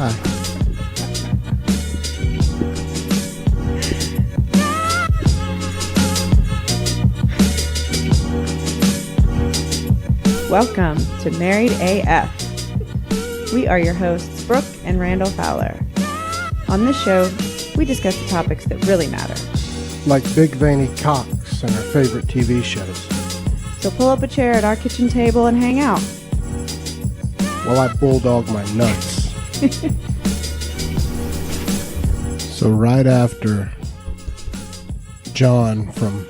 Hi. Welcome to Married AF. We are your hosts, Brooke and Randall Fowler. On this show, we discuss the topics that really matter. Like big veiny cocks and our favorite TV shows. So pull up a chair at our kitchen table and hang out. While I bulldog my nuts. So right after John from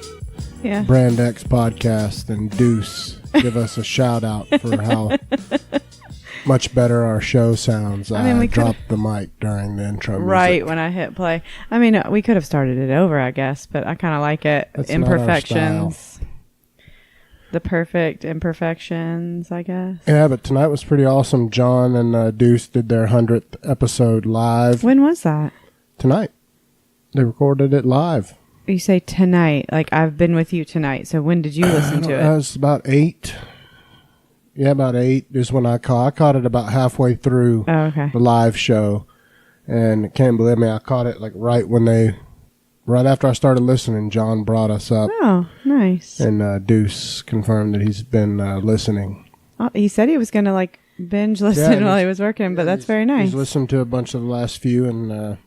Brand X Podcast and Deuce give us a shout out for how much better our show sounds. I dropped the mic during the intro music. Right when I hit play. I mean, we could have started it over, I guess, but I kind of like it. That's Imperfections. The perfect imperfections, I guess. Yeah, but tonight was pretty awesome. John and Deuce did their 100th episode live. When was that? Tonight. They recorded it live. You say tonight, like I've been with you tonight. So when did you listen to it? It was about 8. Yeah, about 8 is when I caught it about halfway through the live show. And can't believe me, I caught it like right after I started listening, John brought us up. Oh, nice. And Deuce confirmed that he's been listening. Oh, he said he was going to like binge listen while he was working, but that's very nice. He's listened to a bunch of the last few and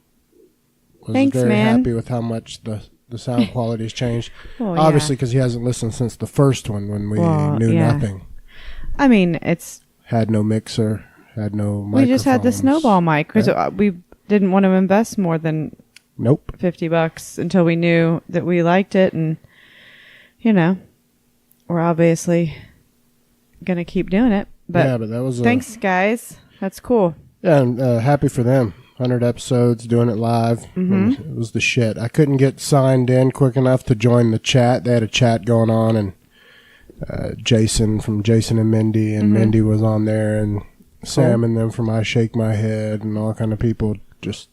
was very happy with how much the sound quality has changed. Well, obviously, because he hasn't listened since the first one when we knew nothing. I mean, had no mixer, had no microphones. We just had the snowball mic because we didn't want to invest more than $50 until we knew that we liked it, and we're obviously gonna keep doing it. But that was thanks, guys. That's cool. Yeah, I'm happy for them. 100 episodes, doing it live. Mm-hmm. It was the shit. I couldn't get signed in quick enough to join the chat. They had a chat going on, and Jason from Jason and Mindy, and Mindy was on there, and Sam and them from I Shake My Head, and all kind of people just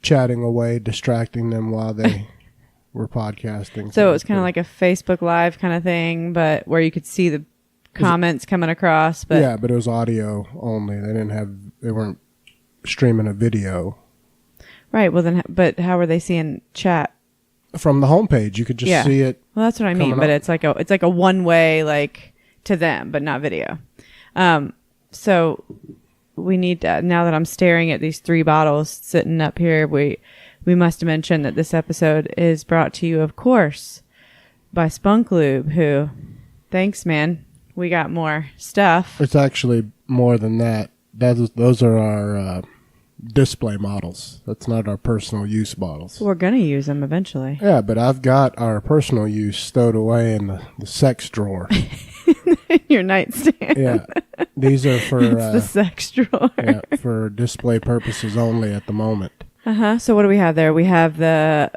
chatting away, distracting them while they were podcasting. So it was kind of like a Facebook Live kind of thing, but where you could see the comments coming across. But yeah, but it was audio only. They weren't streaming a video. Right. Well, then, but how were they seeing chat? From the homepage, you could just see it. Well, that's what I mean. But it's like a one way, like to them, but not video. So we need to, now that I'm staring at these 3 bottles sitting up here, we must mention that this episode is brought to you, of course, by Spunk Lube. Who, thanks, man. We got more stuff. It's actually more than that. Those are our display models. That's not our personal use bottles. We're going to use them eventually. Yeah, but I've got our personal use stowed away in the sex drawer. Your nightstand. Yeah. These are for it's the sex drawer. Yeah, for display purposes only at the moment. So what do we have there? We have the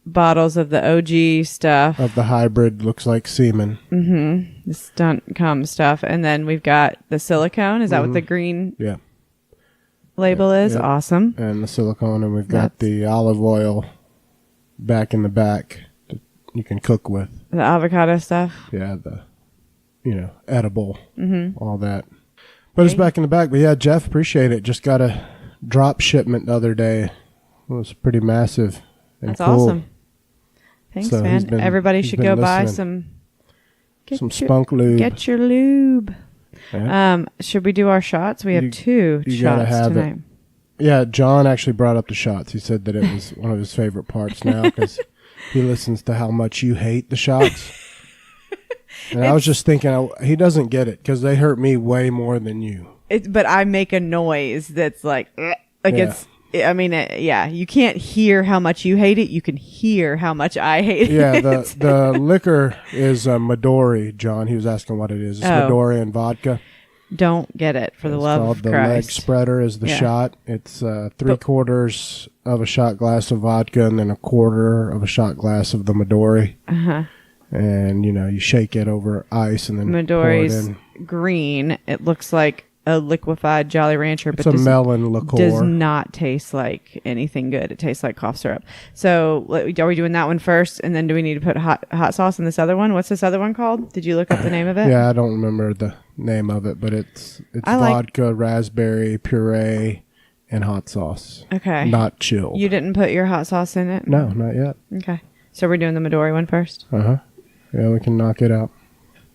bottles of the OG stuff. Of the hybrid, looks like semen. Mm-hmm. The stunt cum stuff. And then we've got the silicone. Is that what the green label is? Yeah. Awesome. And the silicone. And we've got the olive oil back in the back that you can cook with. The avocado stuff. Yeah, edible. All that. But it's back in the back. But yeah, Jeff, appreciate it. Just got a drop shipment the other day. It was pretty massive and That's cool. Awesome. Thanks, man. Everybody should go buy some Spunk Lube. Get your lube. Yeah. Should we do our shots? We have 2 shots tonight. Yeah, John actually brought up the shots. He said that it was one of his favorite parts now because he listens to how much you hate the shots. And I was just thinking, he doesn't get it because they hurt me way more than you. But I make a noise that's like it's. I mean, you can't hear how much you hate it. You can hear how much I hate it. Yeah, the liquor is Midori, John. He was asking what it is. It's Midori and vodka. Don't get it, for the love of Christ. The leg spreader is the shot. It's 3/4 of a shot glass of vodka and then 1/4 of a shot glass of the Midori. And, you shake it over ice and then Midori's pour it in. Green. It looks like a liquefied Jolly Rancher, but it's a melon liqueur. Does not taste like anything good. It tastes like cough syrup. So are we doing that one first, and then do we need to put hot sauce in this other one? What's this other one called? Did you look up the name of it? Yeah, I don't remember the name of it, but it's vodka, raspberry puree, and hot sauce. Okay. Not chilled. You didn't put your hot sauce in it? No, not yet. Okay. So we're doing the Midori one first? Uh-huh. Yeah, we can knock it out.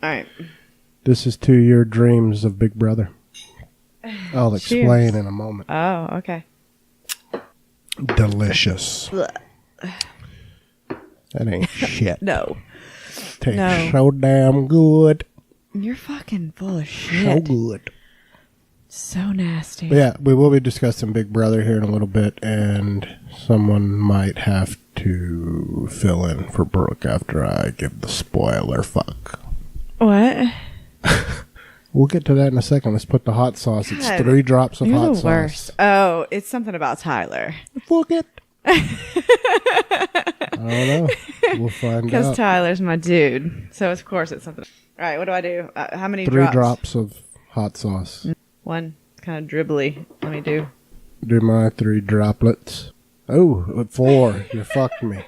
All right. This is to your dreams of Big Brother. I'll explain Cheers. in a moment. Oh, okay. Delicious. Blech. That ain't shit. No. Tastes No. so damn good. You're fucking full of So shit. good. So nasty. But yeah, we will be discussing Big Brother here in a little bit, and someone might have to fill in for Brooke after I give the spoiler fuck. What? We'll get to that in a second. Let's put the hot sauce. It's God, 3 drops of You're hot the sauce. worst. Oh, it's something about Tyler. Fuck it. I don't know. We'll find Because out. Tyler's my dude. So, of course, it's something. All right, what do I do? How many 3 drops of hot sauce. One. Kind of dribbly. Let me do. Do my 3 droplets. Oh, 4. You fucked me.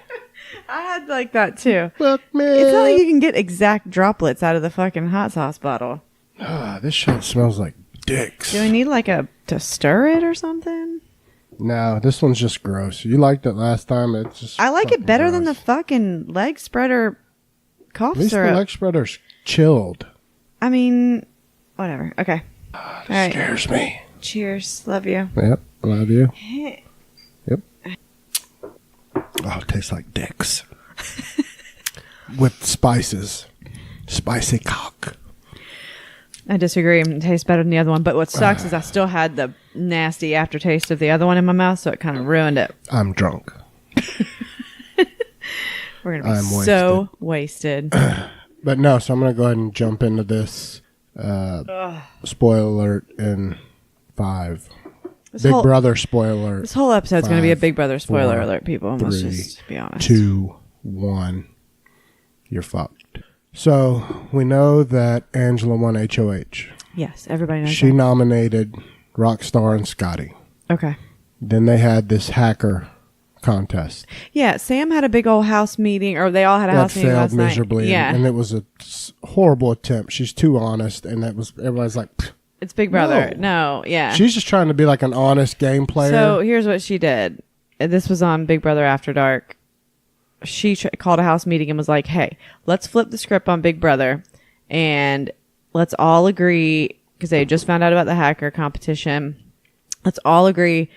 I had like that too. Fuck me. It's not like you can get exact droplets out of the fucking hot sauce bottle. This shit smells like dicks. Do I need like to stir it or something? No, this one's just gross. You liked it last time. It's just. I like it fucking better than the gross. fucking leg spreader cough At least syrup. the leg spreader's chilled. I mean, whatever. Okay. It All right. scares me. Cheers. Love you. Yep, love you. Yep. Oh, it tastes like dicks. With spices. Spicy cock. I disagree. It tastes better than the other one. But what sucks is I still had the nasty aftertaste of the other one in my mouth, so it kind of ruined it. I'm drunk. We're going to be I'm so wasted. But no, so I'm going to go ahead and jump into this. Spoiler alert in 5. Big Brother spoiler alert. This whole episode's going to be a 5, Big Brother spoiler 4, alert, people. Let's 3, just be honest. 2, 1. You're fucked. So we know that Angela won HOH. Yes, everybody knows She that. nominated Rockstar and Scotty. Okay. Then they had this hacker contest Yeah, Sam had a big old house meeting, or they all had a that house meeting failed last night. miserably. Yeah, And it was a horrible attempt. She's too honest, and that was everybody's like, "Pfft." it's Big Brother. No, yeah. She's just trying to be like an honest game player. So here's what she did. This was on Big Brother After Dark. She called a house meeting and was like, hey, let's flip the script on Big Brother and let's all agree, because they just found out about the hacker competition. Let's all agree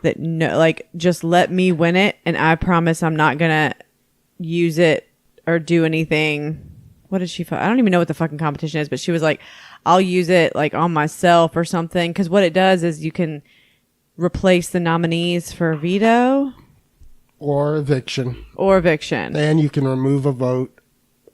that no, like, just let me win it, and I promise I'm not gonna use it or do anything. What did she? I don't even know what the fucking competition is, but she was like, I'll use it like on myself or something, because what it does is you can replace the nominees for veto or eviction. And you can remove a vote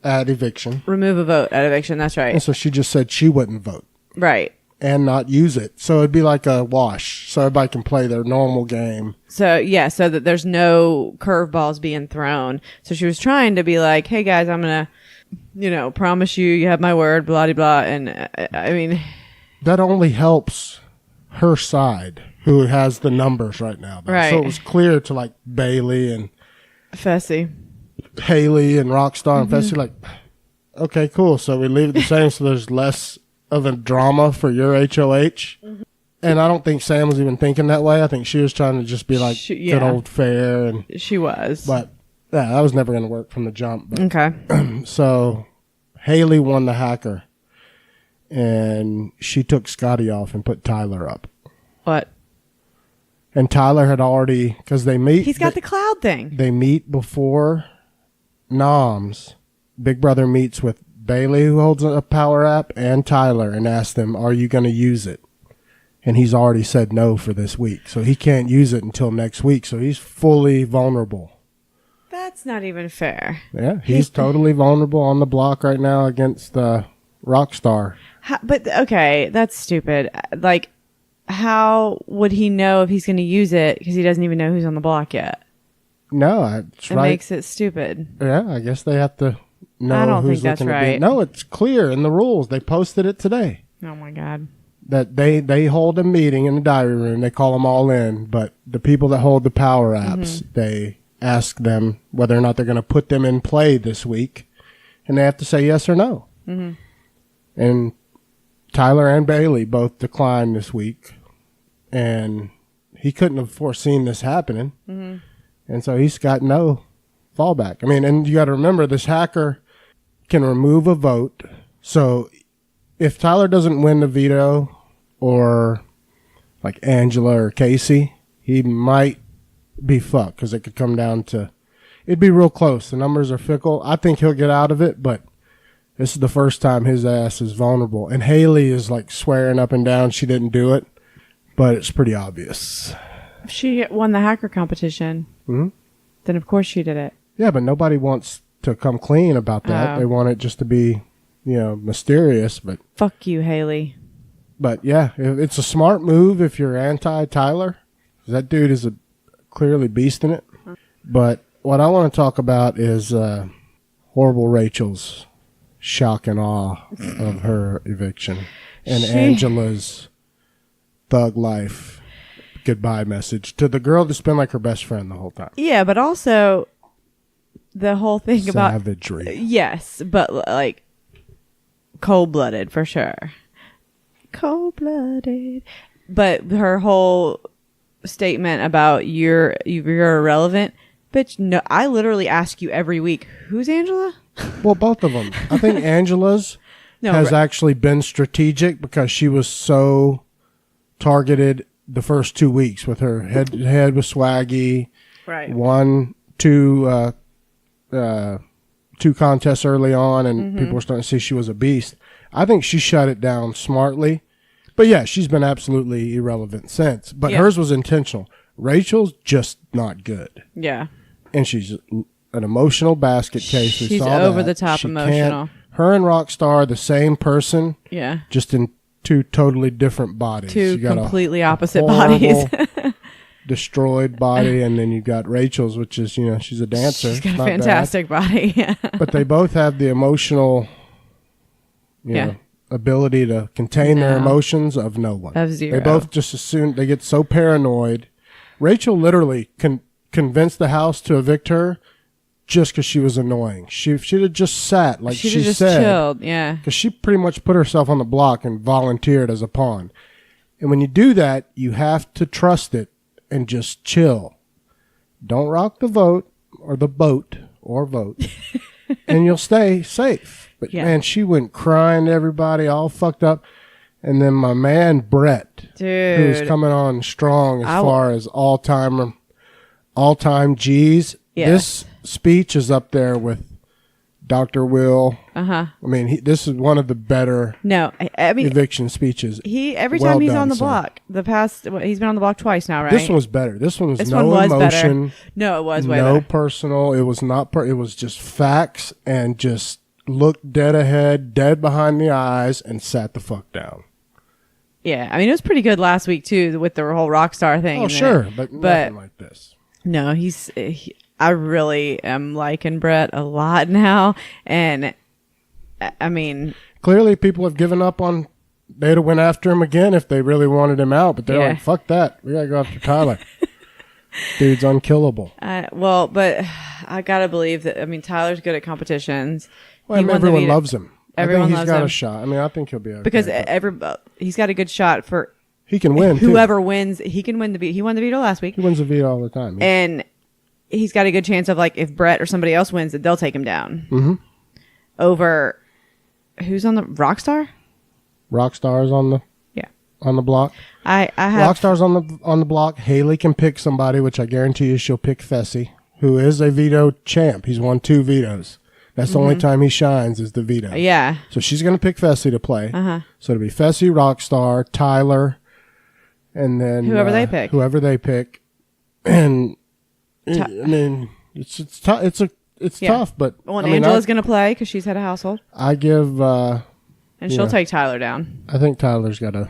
at eviction. Remove a vote at eviction. That's And right. so she just said she wouldn't vote Right. and not use it. So it'd be like a wash. So everybody can play their normal game. So yeah, so that there's no curveballs being thrown. So she was trying to be like, hey guys, I'm gonna, promise you have my word, blah blah blah. And I mean, That only helps her side, who has the numbers right now. Though. Right. So it was clear to like Bailey and Fessy. Haley and Rockstar Mm-hmm. and Fessy, like, okay, cool. So we leave it the same, so there's less of a drama for your HOH. Mm-hmm. And I don't think Sam was even thinking that way. I think she was trying to just be like Yeah. good old fair. And She was. but yeah, that was never going to work from the jump. But, Okay. so Haley won the hacker, and she took Scotty off and put Tyler up. What? And Tyler had already, because they meet. He's got the cloud thing. They meet before noms. Big Brother meets with Bailey, who holds a power app, and Tyler, and asks them, are you going to use it? And he's already said no for this week. So he can't use it until next week. So he's fully vulnerable. That's not even fair. Yeah, he's totally vulnerable on the block right now against Rockstar. But okay, that's stupid. Like, how would he know if he's going to use it, because he doesn't even know who's on the block yet? No, it's It right. makes it stupid. Yeah, I guess they have to know I don't who's think that's looking to be. right. No, it's clear in the rules. They posted it today. Oh my god. That they hold a meeting in the diary room. They call them all in, but the people that hold the power apps, they ask them whether or not they're going to put them in play this week, and they have to say yes or no. Mm-hmm. And Tyler and Bailey both declined this week, and he couldn't have foreseen this happening. And so he's got no fallback. I mean, and you got to remember, this hacker can remove a vote. So if Tyler doesn't win the veto, or like Angela or Casey, he might be fucked, because it could come down to, it'd be real close. The numbers are fickle. I think he'll get out of it, but this is the first time his ass is vulnerable. And Haley is like swearing up and down she didn't do it, but it's pretty obvious. If she won the hacker competition, then of course she did it. Yeah, but nobody wants to come clean about that. They want it just to be, mysterious. But fuck you, Haley. But yeah, it's a smart move if you're anti-Tyler. That dude is a clearly beast in it. But what I want to talk about is horrible Rachel's shock and awe of her eviction, and Angela's thug life goodbye message to the girl that's been like her best friend the whole time. Yeah, but also the whole thing savagery. About yes, but like cold-blooded for sure. Cold-blooded. But her whole statement about you're irrelevant, bitch. No, I literally ask you every week, who's Angela? Well, both of them. I think Angela's has actually been strategic, because she was so targeted the first 2 weeks with her head with Swaggy. Right. 2 contests early on, and people were starting to see she was a beast. I think she shut it down smartly. But yeah, she's been absolutely irrelevant since. But hers was intentional. Rachel's just not good. Yeah. And she's an emotional basket case. She's over the top emotional. Her and Rockstar are the same person. Yeah. Just in 2 totally different bodies. Two completely opposite bodies. Destroyed body, and then you got Rachel's, which is, she's a dancer. She's got a fantastic body. Yeah. But they both have the emotional, ability to contain their emotions of no one. Of zero. They both just assume, they get so paranoid. Rachel literally convinced the house to evict her just because she was annoying. She'd have just sat, like she just said. Chilled, yeah. Because she pretty much put herself on the block and volunteered as a pawn. And when you do that, you have to trust it and just chill. Don't rock the vote, or the boat, or vote, and you'll stay safe. But man, she went crying to everybody, all fucked up. And then my man Brett, who's coming on strong as far as all-time G's. Yes. This speech is up there with Dr. Will. I mean, this is one of the better eviction speeches. Every time he's on the block, he's been on the block twice now, right? This one was better. This one was no emotion. Better. No, it was way no better. Personal. It was not. It was just facts, and just looked dead ahead, dead behind the eyes, and sat the fuck down. Yeah, I mean, it was pretty good last week too with the whole Rockstar thing. Oh, sure, but nothing like this. No, I really am liking Brett a lot now, and I mean, clearly people have given up on. They'd have went after him again if they really wanted him out, but they're like, "Fuck that, we gotta go after Tyler." Dude's unkillable. Well, but I gotta believe that. I mean, Tyler's good at competitions. Well, everyone loves him. Everyone loves him. He's got a shot. I mean, I think he'll be okay. Because he's got a good shot for. He can win. Whoever wins, he can win the veto. He won the veto last week. He wins the veto all the time. And he's got a good chance of, like, if Brett or somebody else wins, that they'll take him down. Over who's on the Rockstar? Rockstar's on the block. I have Rockstar's on the block. Haley can pick somebody, which I guarantee you she'll pick Fessy, who is a veto champ. He's won 2 vetoes. That's the only time he shines is the veto. Yeah. So she's going to pick Fessy to play. So it'll be Fessy, Rockstar, Tyler, and then whoever they pick. And I mean, it's tough. It's tough, but Angela's going to play because she's had a household. I give, and she'll take Tyler down. I think Tyler's got a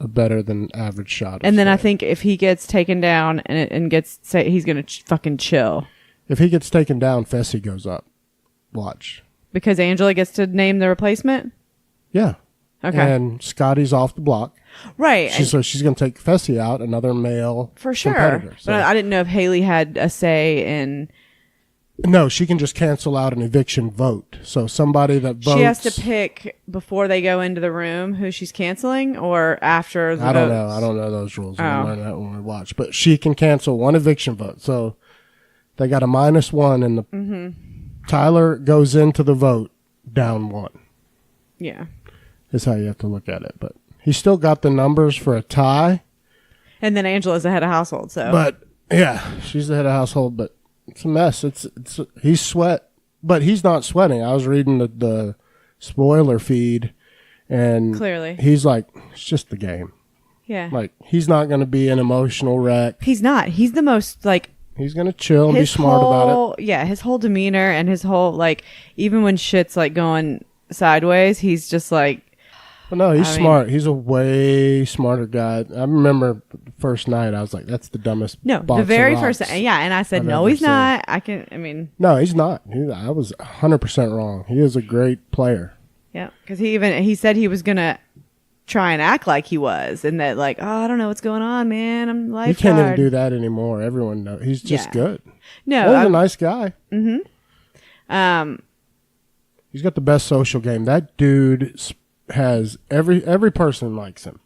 better than average shot. And then I think if he gets taken down and he's going to fucking chill. If he gets taken down, Fessy goes up. Watch. Because Angela gets to name the replacement? Yeah. Okay. And Scotty's off the block. Right. So she's going to take Fessy out, another male for sure. competitor. So. But I didn't know if Haley had a say in No, she can just cancel out an eviction vote. So somebody that votes... She has to pick before they go into the room who she's canceling or after the I don't votes? know. I don't know those rules. We'll learn that when we watch. But she can cancel one eviction vote. So they got a -1 and the Tyler goes into the vote down 1. Yeah. Is how you have to look at it. But he's still got the numbers for a tie. And then Angela's the head of household, so... But, yeah, she's the head of household, but... It's a mess. He's sweat, but he's not sweating. I was reading the spoiler feed, and clearly he's like, it's just the game. Yeah, Like he's not going to be an emotional wreck. He's not. He's the most like. He's going to chill and be smart about it. Yeah, his whole demeanor and his whole like, even when shit's like going sideways, he's just like. But no, he's smart. He's a way smarter guy. I remember the first night, I was like, that's the dumbest. No, the very first. Yeah, and I said, no, he's not. No, he's not. I was 100% wrong. He is a great player. Yeah, because he said he was gonna try and act like he was, and that like, oh, I don't know what's going on, man. I'm lifeguard. He can't even do that anymore. Everyone knows he's just good. No, he's a nice guy. Mm-hmm. He's got the best social game. That dude has every person likes him,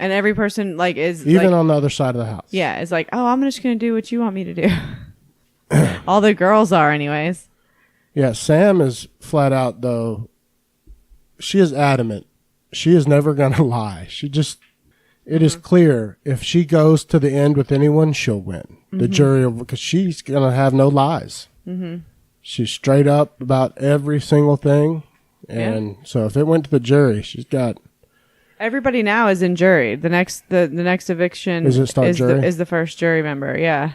and every person like is even like, on the other side of the house. Yeah, it's like, oh, I'm just gonna do what you want me to do. All the girls are, anyways. Yeah, Sam is flat out though. She is adamant. She is never gonna lie. It is clear if she goes to the end with anyone, she'll win. The jury, because she's gonna have no lies. She's straight up about every single thing. And so if it went to the jury, she's got... Everybody now is in jury. The next eviction is the first jury member. Yeah.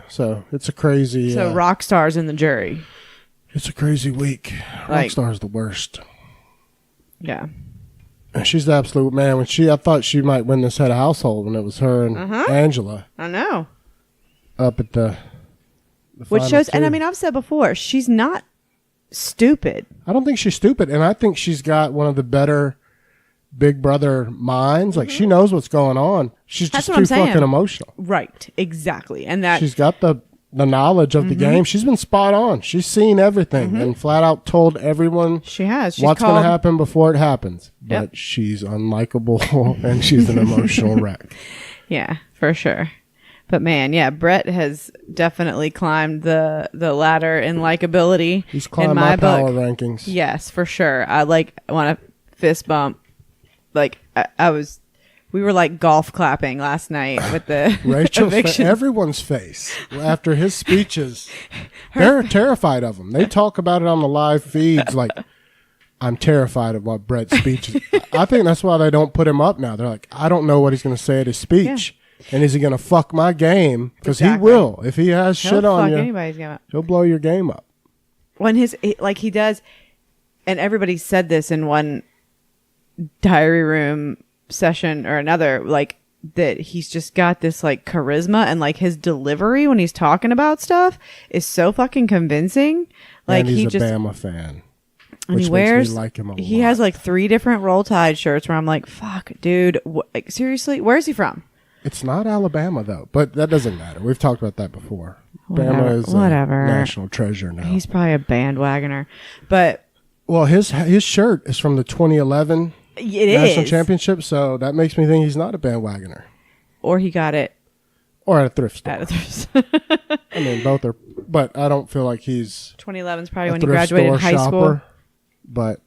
So it's a crazy... So Rockstar's in the jury. It's a crazy week. Rockstar's the worst. Yeah. And she's the absolute man. I thought she might win this head of household when it was her and Angela. I know. Up at the which shows... And I mean, I've said before, she's not stupid. I don't think she's stupid, and I think she's got one of the better Big Brother minds. Like she knows what's going on. She's just too fucking emotional. Right, exactly, and that she's got the knowledge of the game. She's been spot on. She's seen everything and flat out told everyone she's what's going to happen before it happens. But she's unlikable and she's an emotional wreck. Yeah, for sure. But man, yeah, Brett has definitely climbed the ladder in likability. He's climbed in my power book. rankings. Yes, for sure. I want to fist bump. Like we were like golf clapping last night with the Rachel's everyone's face after his speeches. They're terrified of him. They talk about it on the live feeds like, I'm terrified of what Brett's speech is. I think that's why they don't put him up now. They're like, I don't know what he's going to say at his speech. Yeah. And is he going to fuck my game? Because he will. If he has shit on you, anybody's game up. He'll blow your game up. When he does, and everybody said this in one diary room session or another, like that he's just got this like charisma and like his delivery when he's talking about stuff is so fucking convincing. Like and he's a Bama fan. And he wears, like him a lot. Has like 3 different Roll Tide shirts where I'm like, fuck, dude, like, seriously, where's he from? It's not Alabama, though, but that doesn't matter. We've talked about that before. Bama is a national treasure now. He's probably a bandwagoner. But well, his shirt is from the 2011 national championship, so that makes me think he's not a bandwagoner. Or he got it. Or at a thrift store. I mean, both are, but I don't feel like he's 2011 is probably when he graduated high school. But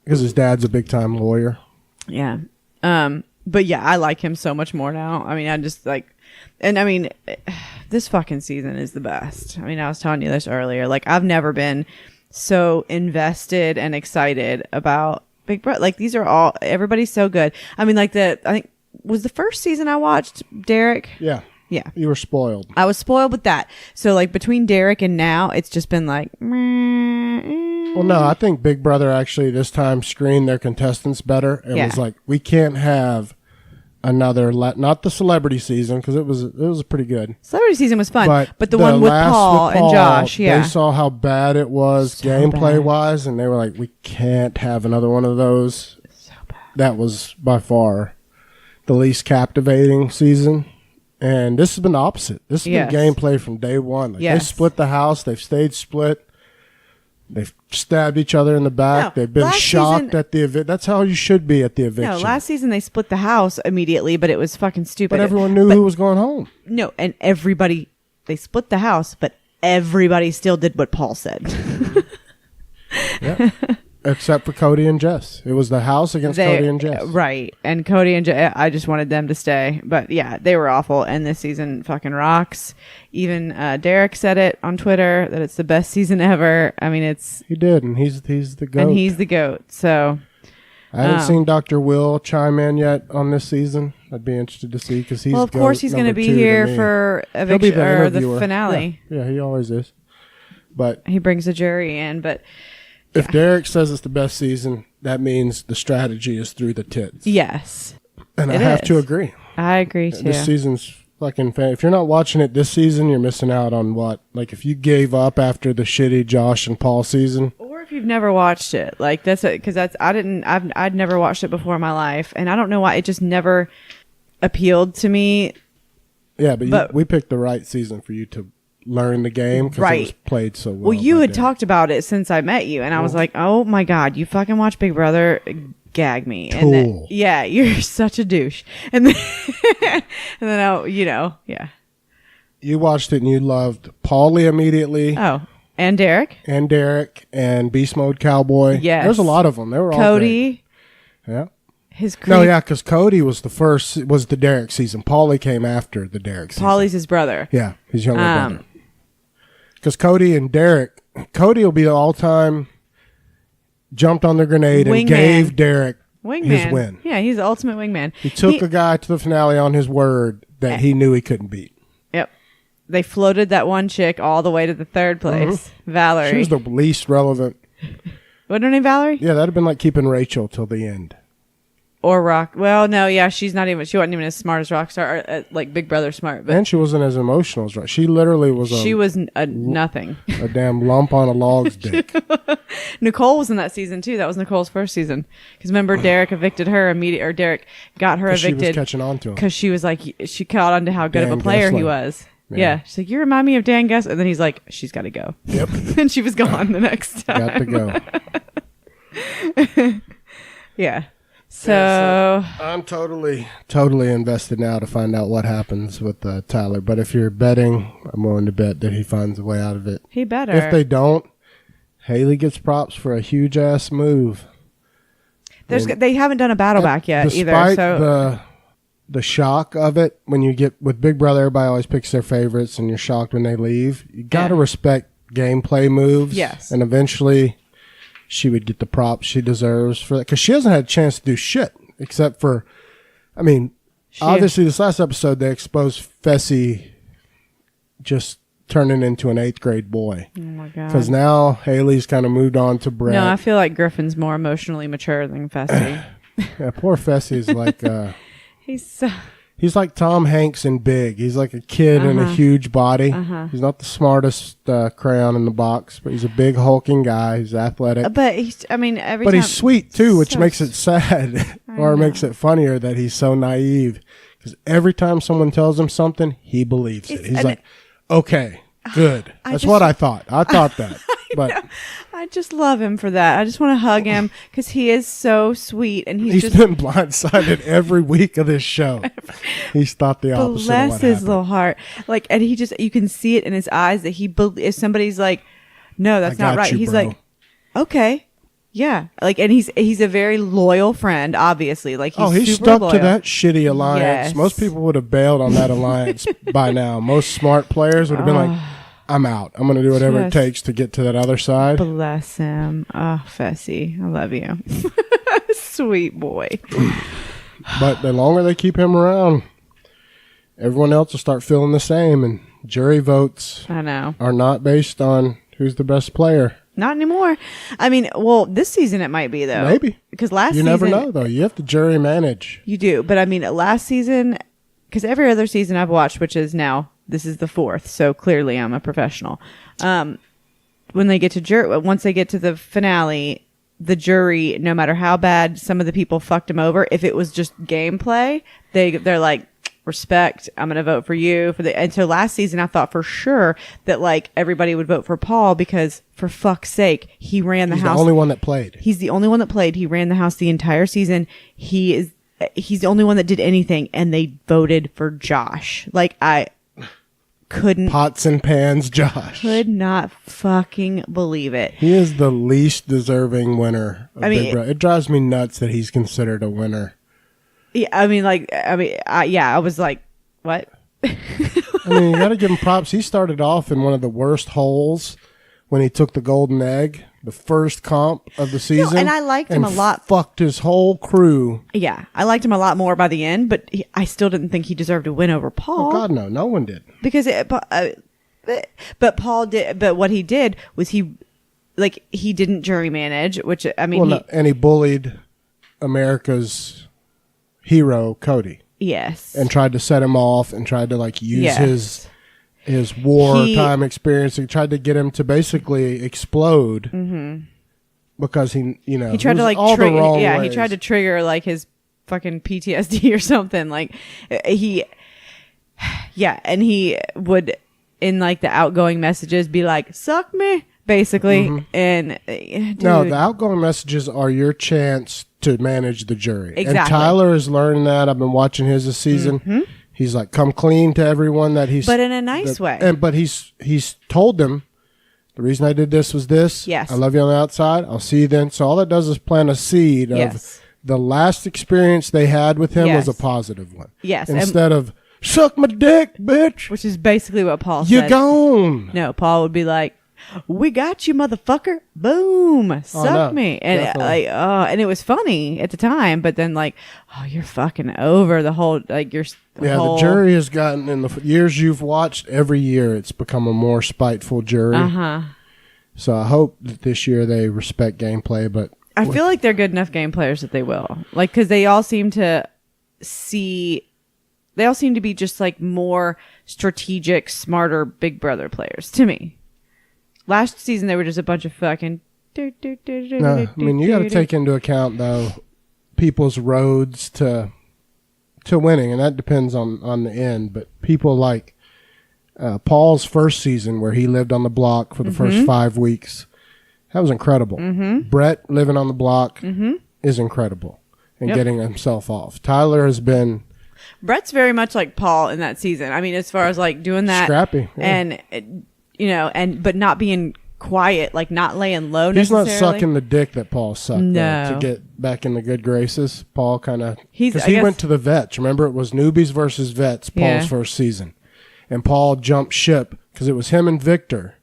because his dad's a big-time lawyer. Yeah. But yeah, I like him so much more now. I mean, I just like, and I mean, this fucking season is the best. I mean, I was telling you this earlier. Like, I've never been so invested and excited about Big Brother. Like, everybody's so good. I mean, like I think was the first season I watched Derek. Yeah. Yeah. You were spoiled. I was spoiled with that. So like between Derek and now, it's just been like, well, no, I think Big Brother actually this time screened their contestants better and was like, we can't have another not the celebrity season because it was pretty good. Celebrity season was fun, but the one with Paul and Josh, they saw how bad it was gameplay wise, and they were like, we can't have another one of those. So bad. That was by far the least captivating season. And this has been the opposite. This has been gameplay from day one. Like they split the house. They've stayed split. They've stabbed each other in the back. They've been shocked at the event. That's how you should be at the eviction. No, last season they split the house immediately, but it was fucking stupid. But everyone knew who was going home. No, and they split the house, but everybody still did what Paul said. Yeah. Except for Cody and Jess. It was the house against Cody and Jess. Right. And Cody and Jess, I just wanted them to stay. But yeah, they were awful. And this season fucking rocks. Even Derek said it on Twitter that it's the best season ever. I mean, He did. And he's the GOAT. And he's the GOAT. So. I haven't seen Dr. Will chime in yet on this season. I'd be interested to see because he's of course he's going to be here for eviction or the finale. Yeah, he always is. But he brings the jury in. But if Derek says it's the best season, that means the strategy is through the tits. Yes. And I have to agree. I agree too. This season's fucking fan. If you're not watching it this season, you're missing out on what? Like if you gave up after the shitty Josh and Paul season. Or if you've never watched it. Like I'd never watched it before in my life. And I don't know why it just never appealed to me. Yeah, but we picked the right season for you to learn the game because it was played so well. Well, you had talked about it since I met you, and I was like, "Oh my god, you fucking watch Big Brother? Gag me!" Cool. And then, yeah, you're such a douche. And then, yeah. You watched it and you loved Paulie immediately. Oh, and Derek and Beast Mode Cowboy. Yes, there's a lot of them. They were all Cody. Great. Yeah. His creep. No, yeah, because Cody was the Derek season. Paulie came after the Derek season. Paulie's his brother. Yeah, his younger brother. Because Cody will be the all-time jumped on the grenade and gave Derek his win. Yeah, he's the ultimate wingman. He took a guy to the finale on his word that he knew he couldn't beat. Yep. They floated that one chick all the way to the third place, Valerie. She was the least relevant. Wasn't her name Valerie? Yeah, that'd have been like keeping Rachel till the end. Or Rock. Well, no, yeah, she wasn't even as smart as Rockstar, or like Big Brother smart. But and she wasn't as emotional as Rock. She literally was nothing. A damn lump on a log's dick. Nicole was in that season too. That was Nicole's first season. Because remember, Derek evicted her immediately, or Derek got her evicted. She was catching on to him. Because she was like, she caught on to how good of a player he was. Yeah. She's like, you remind me of Dan Guess. And then he's like, she's got to go. Yep. And she was gone the next time. Got to go. Yeah. So I'm totally invested now to find out what happens with Tyler. But if you're betting, I'm willing to bet that he finds a way out of it. He better. If they don't, Haley gets props for a huge ass move. They haven't done a battle back yet either. So the shock of it when you get with Big Brother, everybody always picks their favorites, and you're shocked when they leave. You got to respect gameplay moves. Yes, and eventually she would get the props she deserves for that because she hasn't had a chance to do shit except for, I mean, obviously this last episode they exposed Fessy just turning into an 8th grade boy. Oh my god! Because now Haley's kind of moved on to Brett. No, I feel like Griffin's more emotionally mature than Fessy. Yeah, poor Fessy's like he's like Tom Hanks in Big. He's like a kid in a huge body. He's not the smartest crayon in the box, but he's a big hulking guy. He's athletic. But he's sweet too, which makes it sad or makes it funnier that he's so naive. Because every time someone tells him something, he believes it. He's like, okay, good. That's what I thought. I thought that. But I just love him for that. I just want to hug him because he is so sweet, and he's just been blindsided every week of this show. He's thought the opposite. Bless his little heart. Like, and he just, you can see it in his eyes that if somebody's like, no, that's not right. He's like, okay, yeah. Like, and he's a very loyal friend. Obviously, like he's stuck to that shitty alliance. Yes. Most people would have bailed on that alliance by now. Most smart players would have been like, I'm out. I'm going to do whatever it takes to get to that other side. Bless him. Oh, Fessy. I love you. Sweet boy. But the longer they keep him around, everyone else will start feeling the same. And jury votes are not based on who's the best player. Not anymore. I mean, well, this season it might be, though. Maybe. Because last season... You never know, though. You have to jury manage. You do. But I mean, last season... Because every other season I've watched, which is now... This is the 4th, so clearly I'm a professional. When they get to once they get to the finale, the jury, no matter how bad some of the people fucked him over, if it was just gameplay, they're like, respect. I'm going to vote for you and so last season I thought for sure that like everybody would vote for Paul because for fuck's sake, he ran the house. He's the only one that played. He's the only one that played. He ran the house the entire season. He's the only one that did anything, and they voted for Josh. Like I couldn't. Pots and pans, Josh. Could not fucking believe it. He is the least deserving winner of Big Brother. It drives me nuts that he's considered a winner. Yeah, I was like, what? I mean, you got to give him props. He started off in one of the worst holes when he took the golden egg, the first comp of the season. No, and I liked him a lot. Fucked his whole crew. Yeah, I liked him a lot more by the end, but I still didn't think he deserved a win over Paul. Oh God, no, no one did. Because, but Paul did. But what he did was he didn't jury manage, which I mean, and he bullied America's hero Cody. Yes, and tried to set him off and tried to like use his wartime experience. He tried to get him to basically explode because he tried to like he tried to trigger like his fucking PTSD or something. Like and he would in like the outgoing messages be like, "Suck me," basically. And dude, no, the outgoing messages are your chance to manage the jury. Exactly. And Tyler has learned that. I've been watching his this season. He's like come clean to everyone that he's, but in a nice way. But he's told them the reason I did this was this. Yes. I love you on the outside. I'll see you then. So all that does is plant a seed of the last experience they had with him was a positive one. Yes. Instead of suck my dick, bitch. Which is basically what Paul said. You're gone. No, Paul would be like, "We got you, motherfucker! Boom, suck me!" And and it was funny at the time, but then like, oh, you're fucking over the whole like you're. The jury has gotten in the years you've watched. Every year, it's become a more spiteful jury. So I hope that this year they respect gameplay, but I feel like they're good enough game players that they will, like, because they all seem to be just like more strategic, smarter Big Brother players to me. Last season, they were just a bunch of fucking... No, I mean, you got to take into account, though, people's roads to winning, and that depends on the end. But people like Paul's first season, where he lived on the block for the first 5 weeks, that was incredible. Brett living on the block is incredible and getting himself off. Tyler has been... Brett's very much like Paul in that season. I mean, as far as like doing that... Scrappy. Yeah. And but not being quiet, like not laying low necessarily. He's not sucking the dick that Paul sucked to get back in the good graces. Paul kind of... Because he went to the vets. Remember, it was newbies versus vets, Paul's first season. And Paul jumped ship because it was him and Victor.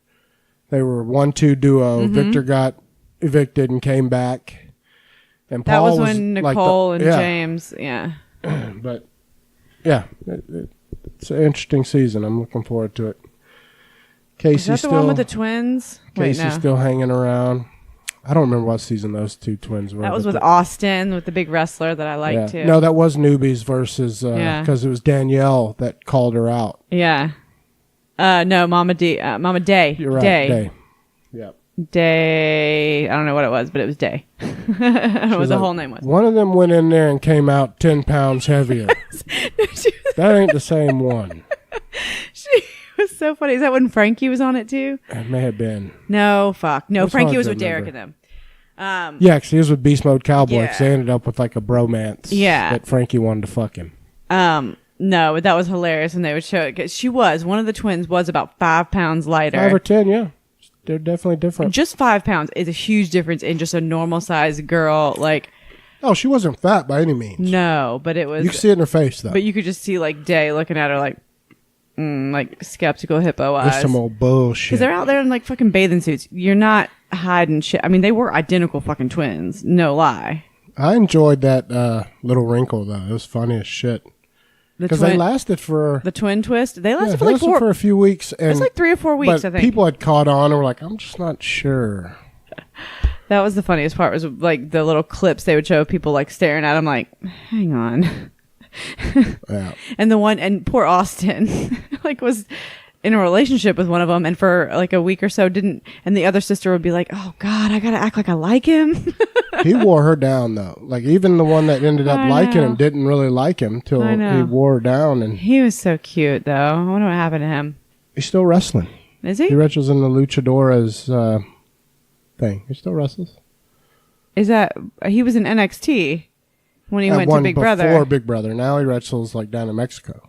They were 1-2 duo. Victor got evicted and came back. And Paul was when Nicole and James, But, yeah, it's an interesting season. I'm looking forward to it. Casey's Is that the one with the twins? Casey's still hanging around. I don't remember what season those two twins were. That was with Austin, with the big wrestler that I liked too. No, that was newbies versus because it was Danielle that called her out. Yeah. No, Mama Day. You're right. Day. Yep. Day. I don't know what it was, but it was Day. I don't know what the whole name was. One of them went in there and came out 10 pounds heavier. That ain't the same one. It was so funny. Is that when Frankie was on it too? It may have been. No, fuck. No, Frankie was with Derek and them. Yeah, because he was with Beast Mode Cowboy. Because they ended up with like a bromance. Yeah. That Frankie wanted to fuck him. No, but that was hilarious when they would show it. 'Cause one of the twins was about 5 pounds lighter. 5 or 10, yeah. They're definitely different. Just 5 pounds is a huge difference in just a normal sized girl. Like, oh, she wasn't fat by any means. No, but it was. You could see it in her face, though. But you could just see like Day looking at her like skeptical hippo eyes. That's some old bullshit. Because they're out there in like fucking bathing suits. You're not hiding shit. I mean, they were identical fucking twins. No lie. I enjoyed that little wrinkle, though. It was funny as shit. Because they lasted for... The twin twist? They lasted for like for a few weeks. And, it was like 3 or 4 weeks, I think. People had caught on and were like, I'm just not sure. That was the funniest part, was like the little clips they would show of people like staring at them like, hang on. Yeah. And poor Austin like was in a relationship with one of them, and for like a week or so didn't, and the other sister would be like, "Oh God, I gotta act like I like him." He wore her down though. Like even the one that ended up liking him didn't really like him till he wore her down. And he was so cute though. I wonder what happened to him. He's still wrestling. Is he? He wrestles in the Luchadores thing. He still wrestles. Is that he was in NXT when he went to Big Brother? Before Big Brother. Now he wrestles like down in Mexico.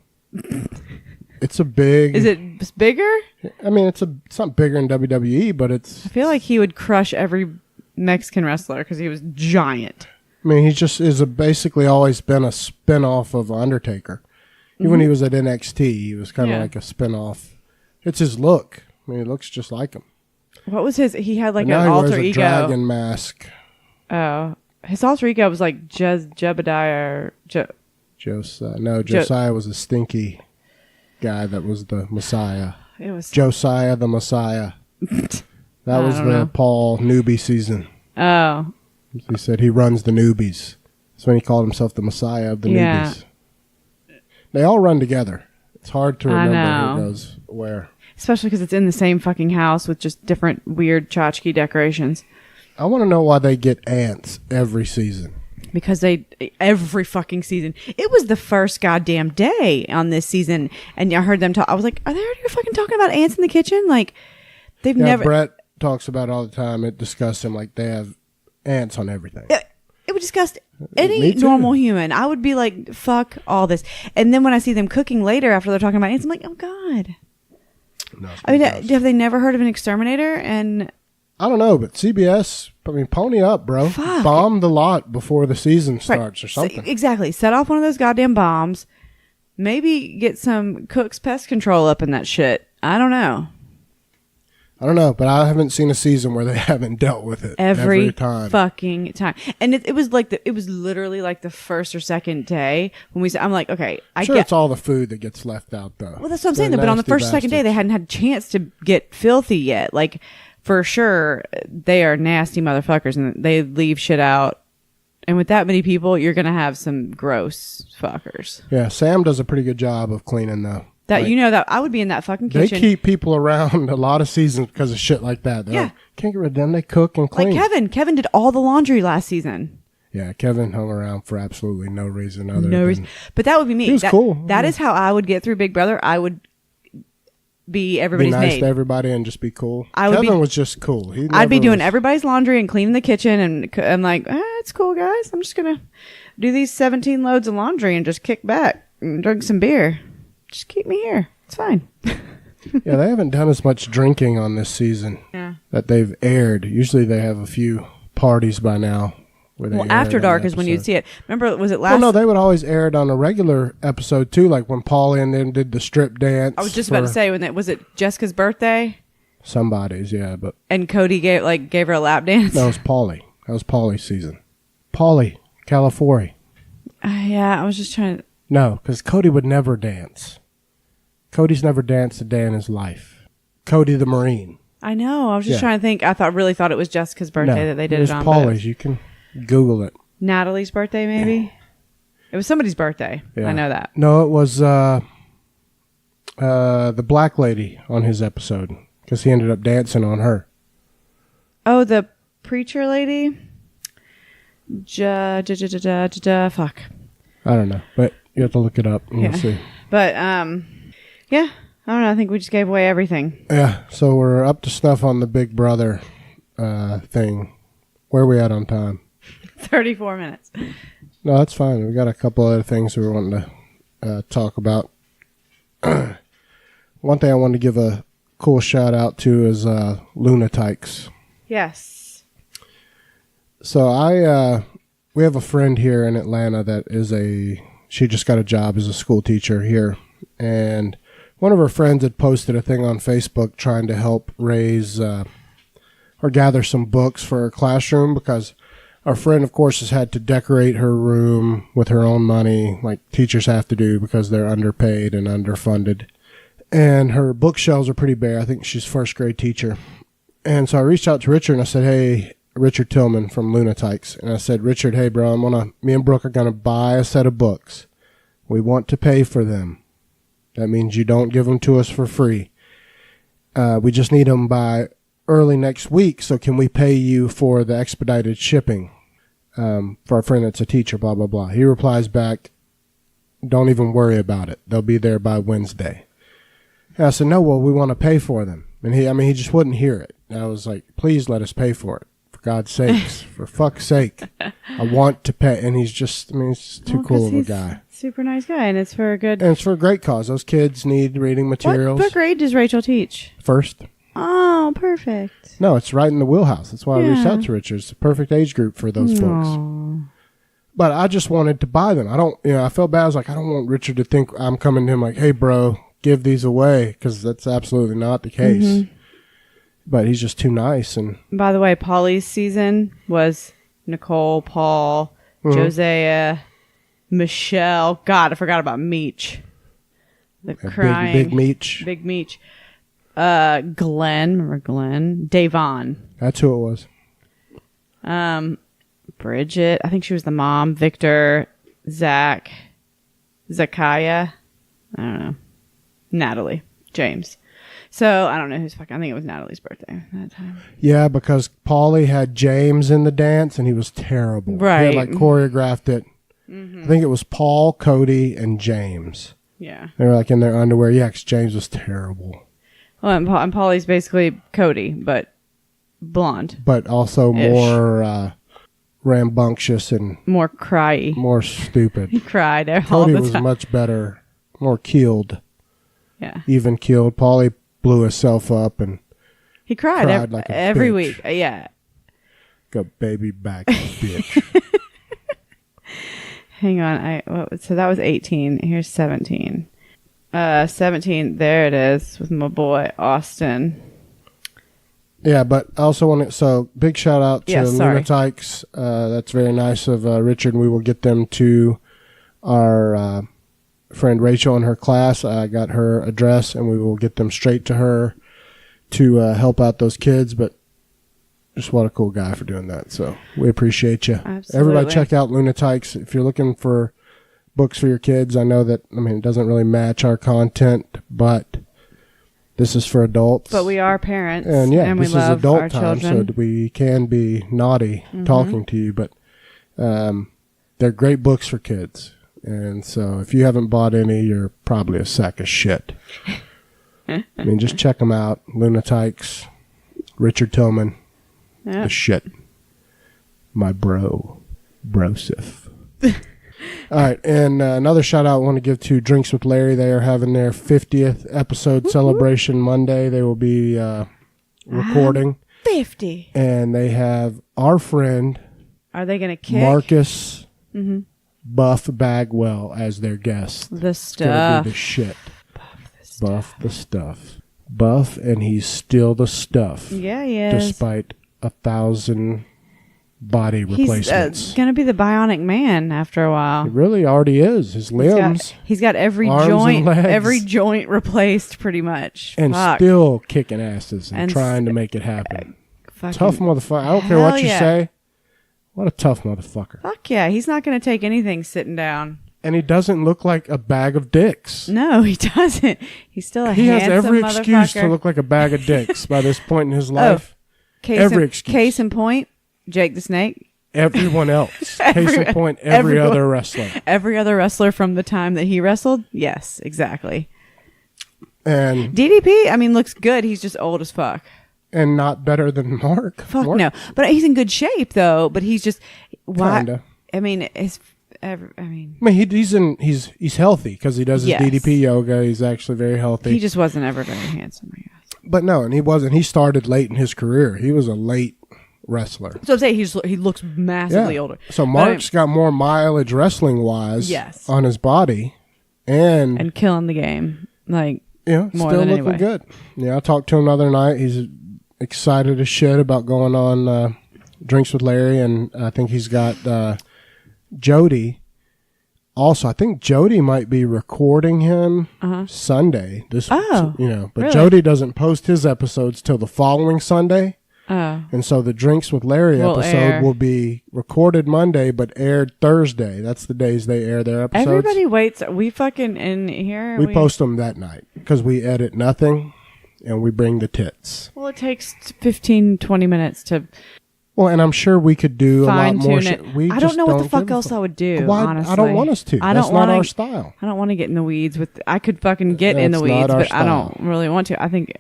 It's a big. Is it bigger? I mean, it's not bigger in WWE, but it's. I feel like he would crush every Mexican wrestler because he was giant. I mean, he just is basically always been a spin-off of Undertaker. Even when he was at NXT, he was kind of like a spin-off. It's his look. I mean, he looks just like him. What was his? He had like an alter alter ego. ego. Dragon mask. Oh, his alter ego was like Jebediah or Josiah was a stinky guy that was the Messiah. It was Josiah the Messiah. That was the Paul newbie season. Oh. He said he runs the newbies. That's when he called himself the Messiah of the newbies. They all run together. It's hard to remember who goes where. Especially because it's in the same fucking house with just different weird tchotchke decorations. I want to know why they get ants every season. Because every fucking season. It was the first goddamn day on this season. And I heard them talk. I was like, are they already fucking talking about ants in the kitchen? Like, they've never. Brett talks about it all the time. It disgusts him. Like, they have ants on everything. It would disgust any normal human. I would be like, fuck all this. And then when I see them cooking later after they're talking about ants, I'm like, oh God. No, I mean, have they never heard of an exterminator? And I don't know, but CBS, pony up, bro. Fuck. Bomb the lot before the season starts or something. Exactly. Set off one of those goddamn bombs. Maybe get some Cook's Pest Control up in that shit. I don't know. But I haven't seen a season where they haven't dealt with it every time. Fucking time. And it was like it was literally like the first or second day when I'm like, okay, it's all the food that gets left out though. Well, that's what I'm saying. But on the first or second day, they hadn't had a chance to get filthy yet. Like, for sure, they are nasty motherfuckers, and they leave shit out. And with that many people, you're gonna have some gross fuckers. Yeah, Sam does a pretty good job of cleaning though. That I would be in that fucking kitchen. They keep people around a lot of seasons because of shit like that. They're like, can't get rid of them. They cook and clean. Like Kevin did all the laundry last season. Yeah, Kevin hung around for absolutely no reason other than... But that would be me. He was cool. That is how I would get through Big Brother. I would be everybody's be nice maid. to everybody and just be cool. Kevin was just cool. I'd be doing everybody's laundry and cleaning the kitchen, and I'm like, it's cool, guys. I'm just gonna do these 17 loads of laundry and just kick back and drink some beer. Just keep me here. It's fine. Yeah, they haven't done as much drinking on this season that they've aired. Usually they have a few parties by now. Well, After Dark is when you'd see it. Remember, was it last... Well, no, they would always air it on a regular episode, too, like when Paulie and them did the strip dance. I was just about to say, was it Jessica's birthday? Somebody's, yeah, but... And Cody gave her a lap dance? No, it was Paulie. That was Paulie's season. Paulie, California. Yeah, I was just trying to... No, because Cody would never dance. Cody's never danced a day in his life. Cody the Marine. I know. I was just trying to think. I really thought it was Jessica's birthday that they did it on. It was Paulie's. You can Google it. Natalie's birthday, maybe? It was somebody's birthday. Yeah. I know that. No, it was the black lady on his episode because he ended up dancing on her. Oh, the preacher lady? Fuck. I don't know, but you have to look it up and we'll see. But, yeah, I don't know. I think we just gave away everything. Yeah, so we're up to snuff on the Big Brother thing. Where are we at on time? 34 minutes. No, that's fine. We got a couple other things we were wanting to talk about. One thing I wanted to give a cool shout out to is Lunatics. Yes. So we have a friend here in Atlanta that is she just got a job as a school teacher here, and one of her friends had posted a thing on Facebook trying to help raise or gather some books for her classroom because our friend, of course, has had to decorate her room with her own money, like teachers have to do because they're underpaid and underfunded. And her bookshelves are pretty bare. I think she's first grade teacher. And so I reached out to Richard and I said, hey, Richard Tillman from Lunatics. And I said, Richard, hey, bro, me and Brooke are going to buy a set of books. We want to pay for them. That means you don't give them to us for free. we just need them by early next week. So can we pay you for the expedited shipping? For our friend that's a teacher, blah, blah, blah. He replies back, don't even worry about it. They'll be there by Wednesday. And I said, no, well, we want to pay for them. And he just wouldn't hear it. And I was like, please let us pay for it. For God's sakes, for fuck's sake. I want to pay. And he's just, he's too cool of a guy. Super nice guy. And it's for a good. And it's for a great cause. Those kids need reading materials. What grade does Rachel teach? First. Oh, perfect. No, it's right in the wheelhouse. That's why I reached out to Richard. It's the perfect age group for those folks. But I just wanted to buy them. I felt bad. I was like, I don't want Richard to think I'm coming to him like, hey, bro, give these away. Because that's absolutely not the case. Mm-hmm. But he's just too nice. And by the way, Polly's season was Nicole, Paul, Josiah, Michelle. God, I forgot about Meech. The crying. Big Meech. Big Meech. Glenn. Remember Glenn? Davon. That's who it was. Bridget. I think she was the mom. Victor. Zach. Zakiah. I don't know. Natalie. James. So, I don't know who's fucking. I think it was Natalie's birthday that time. Yeah, because Paulie had James in the dance, and he was terrible. Right. He had, choreographed it. Mm-hmm. I think it was Paul, Cody, and James. Yeah. They were, in their underwear. Yeah, because James was terrible. Well, and Paulie's basically Cody, but blonde. But also more rambunctious and... more cryy. More stupid. He cried all Cody the time. was much better. More keeled. Yeah. Even keeled. Paulie blew himself up and... He cried like every bitch. week. Yeah. Go baby back, bitch. Hang on. So that was 18. Here's 17. 17. There it is with my boy Austin. Yeah, but I also want to... So, big shout out to Lunatics. That's very nice of Richard. And we will get them to our friend Rachel in her class. I got her address, and we will get them straight to her to help out those kids. But just what a cool guy for doing that. So, we appreciate you. Absolutely. Everybody check out Lunatics. If you're looking for books for your kids, I know that, it doesn't really match our content, but... This is for adults. But we are parents. And and this we is love adult our time, children. so we can be naughty talking to you. But they're great books for kids. And so if you haven't bought any, you're probably a sack of shit. Just check them out. Lunatics, Richard Tillman, the shit. My brosif. All right, and another shout out I want to give to Drinks with Larry. They are having their 50th episode celebration Monday. They will be recording. 50. And they have our friend... Are they going to kick? Marcus Buff Bagwell as their guest. The It's stuff. going to be the shit. Buff the stuff. Buff, and he's still the stuff. Yeah, he is. Despite 1,000... body replacements. He's going to be the Bionic Man after a while. He really already is. His limbs. He's got every joint replaced pretty much. And Fuck. still kicking asses and trying to make it happen. Tough motherfucker. I don't care what you say. What a tough motherfucker. Fuck yeah. He's not going to take anything sitting down. And he doesn't look like a bag of dicks. No, he doesn't. He's still a He handsome has every motherfucker. excuse to look like a bag of dicks by this point in his life. Excuse. Case in point, Jake the Snake. Everyone else. Case in point, every other wrestler. Every other wrestler from the time that he wrestled? Yes, exactly. And DDP, looks good. He's just old as fuck. And not better than Mark. Fuck no. But he's in good shape, though. But he's just... Kinda. He's healthy because he does his DDP yoga. He's actually very healthy. He just wasn't ever very handsome, I guess. But no, and he wasn't. He started late in his career. He was a late wrestler. So I'm saying he looks massively older. So Mark's got more mileage wrestling wise on his body and killing the game. More still than looking anybody. good. Yeah, I talked to him the other night. He's excited as shit about going on Drinks with Larry, and I think he's got Jody. Also, I think Jody might be recording him Sunday. But really? Jody doesn't post his episodes till the following Sunday. Oh. And so the Drinks with Larry episode will be recorded Monday, but aired Thursday. That's the days they air their episodes. Everybody waits. We fucking in here. We post them that night because we edit nothing. and we bring the tits. Well, it takes 15, 20 minutes to Well, and I'm sure we could do a lot more. fine-tune it. I don't know what the fuck else I would do, honestly. I don't want us to. That's not our style. I don't want to get in the weeds with... I could fucking get in the weeds, but I don't really want to. I think...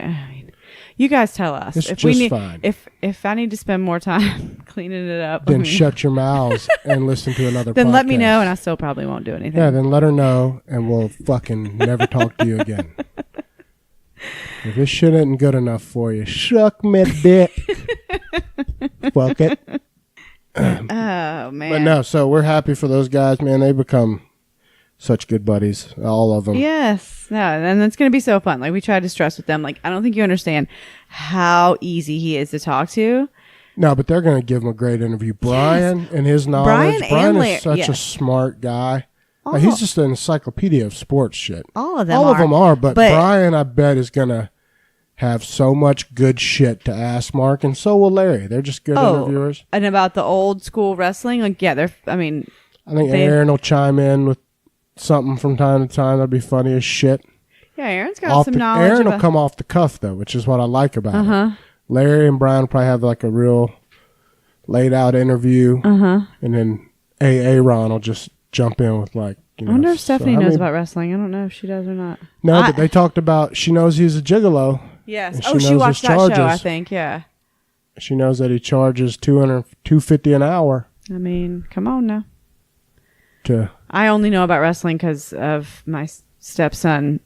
you guys tell us. It's just fine. If I need to spend more time cleaning it up... Then shut your mouths and listen to another Then podcast. let me know, and I still probably won't do anything. Yeah, then let her know, and we'll fucking never talk to you again. If this shit isn't good enough for you, suck me dick. Fuck it. Oh, man. But no, so we're happy for those guys, man. They become such good buddies, all of them. Yes. No, and it's going to be so fun. Like, we tried to stress with them. Like, I don't think you understand how easy he is to talk to. No, but they're going to give him a great interview. Brian and his knowledge. Brian is such a smart guy. Like, he's just an encyclopedia of sports shit. All of them are. But Brian, I bet, is going to have so much good shit to ask Mark, and so will Larry. They're just good interviewers. And about the old school wrestling, like, yeah, I think Aaron will chime in with something from time to time. That'd be funny as shit. Yeah, Aaron's got some knowledge. Aaron will come off the cuff, though, which is what I like about it. Larry and Brian will probably have like a real laid out interview, and then Aaron will just jump in with like, I wonder if Stephanie knows about wrestling. I don't know if she does or not. No, but they talked about, she knows he's a gigolo. Yes. She watched that show, I think. Yeah. She knows that he charges $250 an hour. I mean, come on now. I only know about wrestling because of my stepson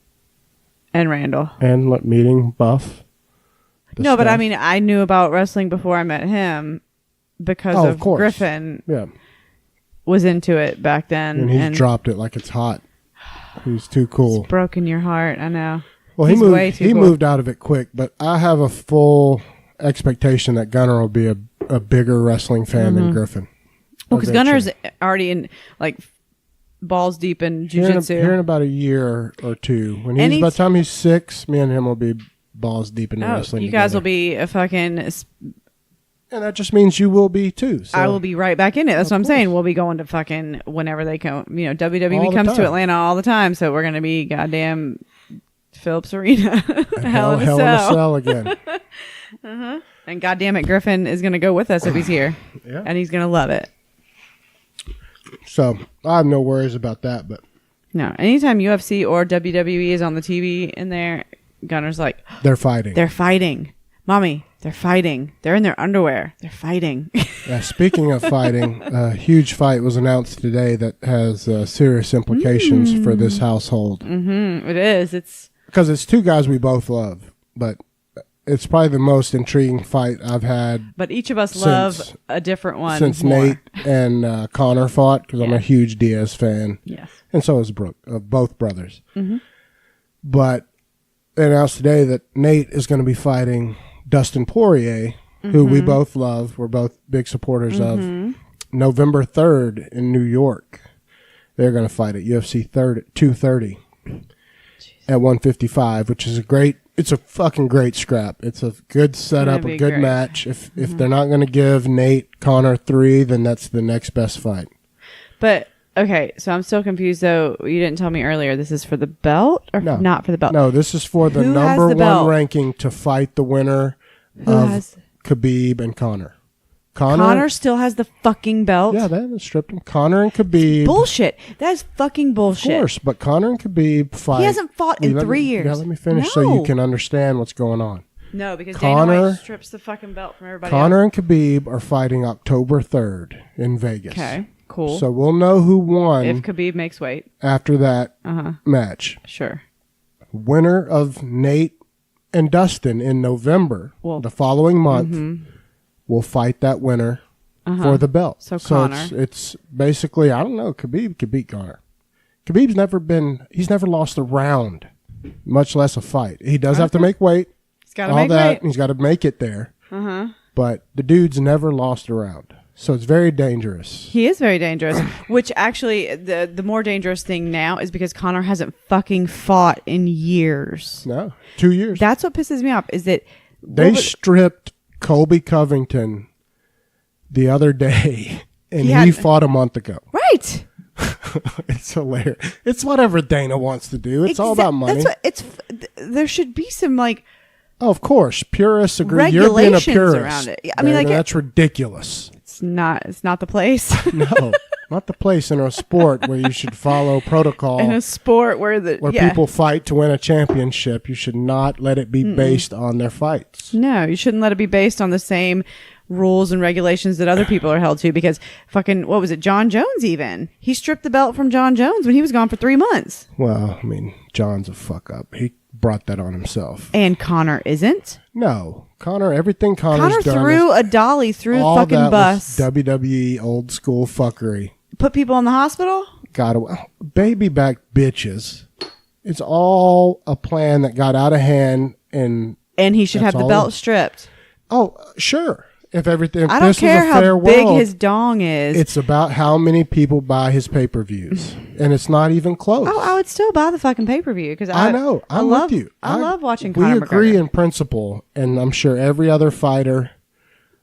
and Randall. And meeting Buff. No, but I mean, I knew about wrestling before I met him because of Griffin. Yeah. Was into it back then. And he's dropped it like it's hot. He's too cool. It's broken your heart, I know. Well, he moved out of it quick, but I have a full expectation that Gunnar will be a bigger wrestling fan than Griffin. Well, because Gunnar's already in, like, balls deep in jiu-jitsu. Here in about a year or two. By the time he's 6, me and him will be balls deep in wrestling you guys will be a fucking... And that just means you will be too. So. I will be right back in it. That's what I'm saying. We'll be going to fucking whenever they come. You know, WWE comes to Atlanta all the time, so we're going to be goddamn Phillips Arena. Hell in a Cell again. And goddamn it, Griffin is going to go with us if he's here. Yeah. And he's going to love it. So I have no worries about that. But no, anytime UFC or WWE is on the TV in there, Gunner's like, they're fighting. They're fighting. Mommy, they're fighting. They're in their underwear. They're fighting. Speaking of fighting, a huge fight was announced today that has serious implications for this household. It is. It's because it's two guys we both love, but it's probably the most intriguing fight I've had. But each of us love a different one since more. Nate and Connor fought, because I'm a huge Diaz fan. Yes, and so is Brooke, both brothers. But they announced today that Nate is going to be fighting Dustin Poirier, who we both love. We're both big supporters of. November 3rd in New York. They're going to fight at UFC 230 at 155, which is it's a fucking great scrap. It's a good setup, a good match. If they're not going to give Nate Connor 3, then that's the next best fight. But okay, so I'm still confused though. You didn't tell me earlier. This is for the belt or not for the belt? No, this is for the number one ranking to fight the winner of Khabib and Connor. Connor still has the fucking belt? Yeah, they haven't stripped him. Connor and Khabib. Bullshit. That is fucking bullshit. Of course, but Connor and Khabib fight. He hasn't fought in 3 years. Yeah, let me finish so you can understand what's going on. No, because Dana White strips the fucking belt from everybody Connor else. and Khabib are fighting October 3rd in Vegas. Okay, cool. So we'll know who won if Khabib makes weight after that match. Sure. Winner of Nate and Dustin in November, the following month, will fight that winner for the belt. So Connor. It's basically, I don't know, Khabib could beat Connor. Khabib's he's never lost a round, much less a fight. He does have to make weight. He's got to make weight. He's got to make it there. But the dude's never lost a round. So it's very dangerous. He is very dangerous. Which actually, the more dangerous thing now is because Connor hasn't fucking fought in years. No, 2 years. That's what pisses me off is that they stripped Colby Covington the other day, and he fought a month ago. Right. It's hilarious. It's whatever Dana wants to do. It's all about money. There should be some like Oh, of course, purists agree. You're being a Regulations purist around it. I mean, like that's ridiculous. It's not the place. No, not the place in a sport where you should follow protocol. In a sport where people fight to win a championship, you should not let it be based on their fights. No, you shouldn't let it be based on the same rules and regulations that other people are held to, because fucking, what was it, John Jones even? He stripped the belt from John Jones when he was gone for 3 months. Well, I mean, John's a fuck up. He brought that on himself. And Connor isn't? No. everything Connor's done. Connor threw a dolly through the fucking bus. WWE old school fuckery. Put people in the hospital? Baby back bitches. It's all a plan that got out of hand, and he should have the belt stripped. Oh, sure. If I don't care how big his dong is. It's about how many people buy his pay-per-views, and it's not even close. Oh, I would still buy the fucking pay-per-view because I know. I'm with you. I love watching Conor McGregor. We agree in principle, and I'm sure every other fighter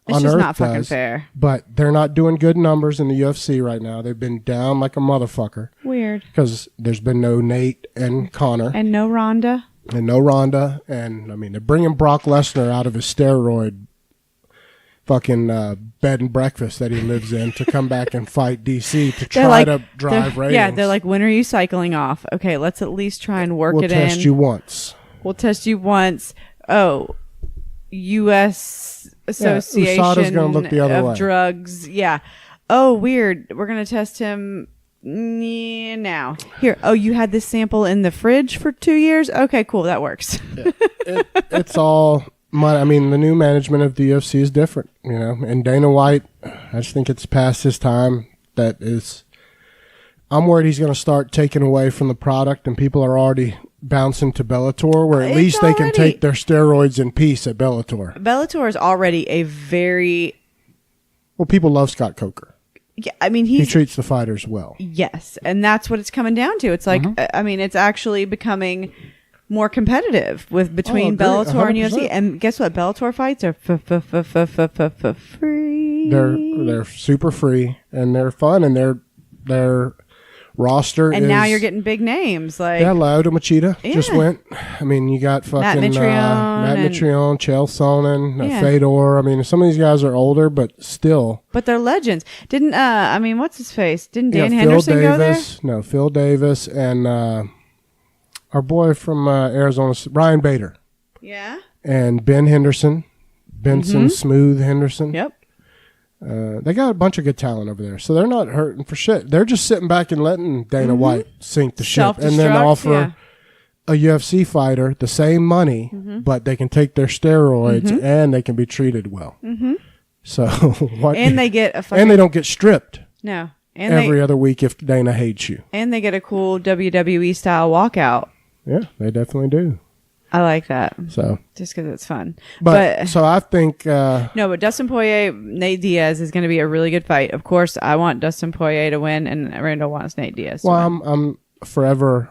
on Earth not fucking fair. But they're not doing good numbers in the UFC right now. They've been down like a motherfucker. Weird. Because there's been no Nate and Conor. And no Ronda. And I mean, they're bringing Brock Lesnar out of his steroid fucking bed and breakfast that he lives in to come back and fight DC to try to drive ratings. Yeah, they're like, when are you cycling off? Okay, let's at least try and work it in. We'll test you once. We'll test you once. Oh, U.S. Association USADA's gonna look the other way. Drugs. Yeah. Oh, weird. We're going to test him now. Here. Oh, you had this sample in the fridge for 2 years? Okay, cool. That works. Yeah. It's all... I mean, the new management of the UFC is different, you know. And Dana White, I just think it's past his time. I'm worried he's going to start taking away from the product, and people are already bouncing to Bellator, where at least they can take their steroids in peace at Bellator. Bellator is already a very... Well, people love Scott Coker. Yeah, I mean, he treats the fighters well. Yes, and that's what it's coming down to. It's like, I mean, it's actually becoming... more competitive between Bellator and UFC. And guess what? Bellator fights are free. They're super free, and they're fun, and their roster and now you're getting big names like Lyoto Machida just went. I mean, you got fucking Matt Mitrione, Chael Sonnen, Fedor. I mean, some of these guys are older, but still. But they're legends. Didn't I mean, what's his face? Didn't Dan Henderson go there? No, Phil Davis and our boy from Arizona, Ryan Bader. Yeah. And Ben Henderson. Benson Smooth Henderson. Yep. They got a bunch of good talent over there. So they're not hurting for shit. They're just sitting back and letting Dana White sink the ship. And then offer a UFC fighter the same money, but they can take their steroids and they can be treated well. So and they get and they don't get stripped. No. And every other week if Dana hates you. And they get a cool WWE style walkout. Yeah, they definitely do. I like that. So just because it's fun. But so I think no, but Dustin Poirier, Nate Diaz is going to be a really good fight. Of course, I want Dustin Poirier to win, and Randall wants Nate Diaz. Well, I'm forever.